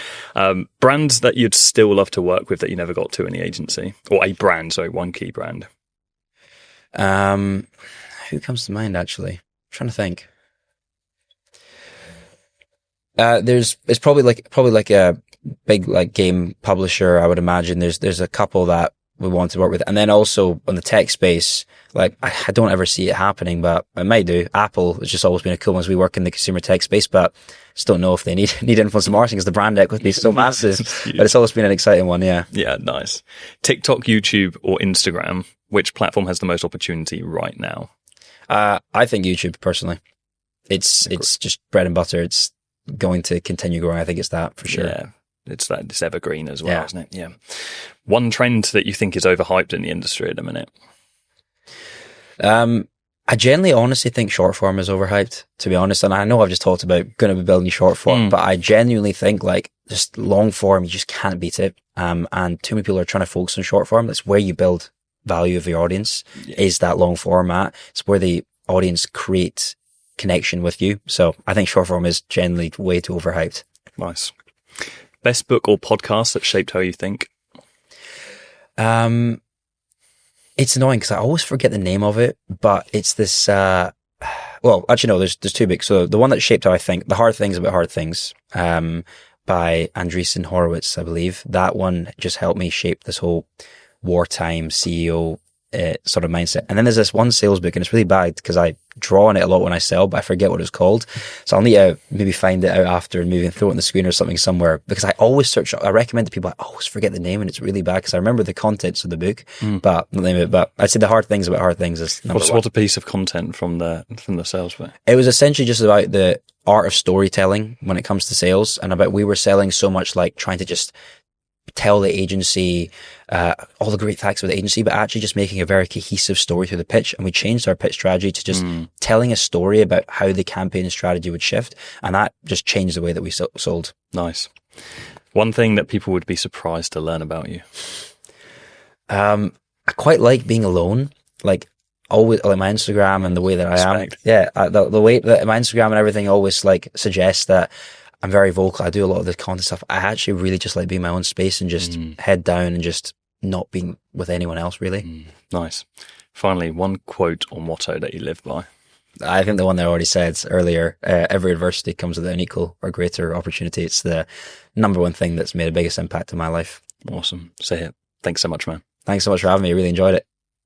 Brands that you'd still love to work with that you never got to in the agency, or a brand. Sorry, one key brand. Who comes to mind actually? I'm trying to think. It's probably like a big like game publisher, I would imagine. There's a couple that we want to work with, and then also on the tech space, like I don't ever see it happening, but I might do. Apple has just always been a cool one as we work in the consumer tech space, but just don't know if they need influence marketing because the brand equity is so massive. But it's always been an exciting one, yeah. Yeah, nice. TikTok, YouTube, or Instagram? Which platform has the most opportunity right now? I think YouTube personally. It's just bread and butter. It's going to continue growing. I think it's that for sure. Yeah. It's evergreen as well, isn't it? Yeah. One trend that you think is overhyped in the industry at the minute? I generally honestly think short form is overhyped, to be honest. And I know I've just talked about going to be building short form, but I genuinely think like just long form, you just can't beat it. And too many people are trying to focus on short form. That's where you build value of your audience, is that long format. It's where the audience create connection with you. So I think short form is generally way too overhyped. Nice. Best book or podcast that shaped how you think? It's annoying because I always forget the name of it, but it's this, there's two books. So the one that shaped how I think, The Hard Things About Hard Things, by Andreessen Horowitz, I believe. That one just helped me shape this whole wartime CEO sort of mindset. And then there's this one sales book, and it's really bad because I draw on it a lot when I sell, but I forget what it's called. So I'll need to maybe find it out after and maybe throw it on the screen or something somewhere, because I always search. I recommend to people, I always forget the name, and it's really bad because I remember the contents of the book, but not the name of it. But I'd say The Hard Things About Hard Things is number one. What a piece of content from the sales book. It was essentially just about the art of storytelling when it comes to sales, and about we were selling so much, like trying to just tell the agency all the great facts about the agency, but actually just making a very cohesive story through the pitch. And we changed our pitch strategy to just telling a story about how the campaign strategy would shift, and that just changed the way that we sold. Nice. One thing that people would be surprised to learn about you? I quite like being alone, like always, like my Instagram and the way that Respect. I am. Yeah, the way that my Instagram and everything always like suggests that I'm very vocal. I do a lot of the content stuff. I actually really just like being in my own space and just head down and just not being with anyone else, really. Nice. Finally, one quote or motto that you live by? I think the one that I already said earlier, every adversity comes with an equal or greater opportunity. It's the number one thing that's made the biggest impact in my life. Awesome. Say it. Thanks so much, man. Thanks so much for having me. I really enjoyed it.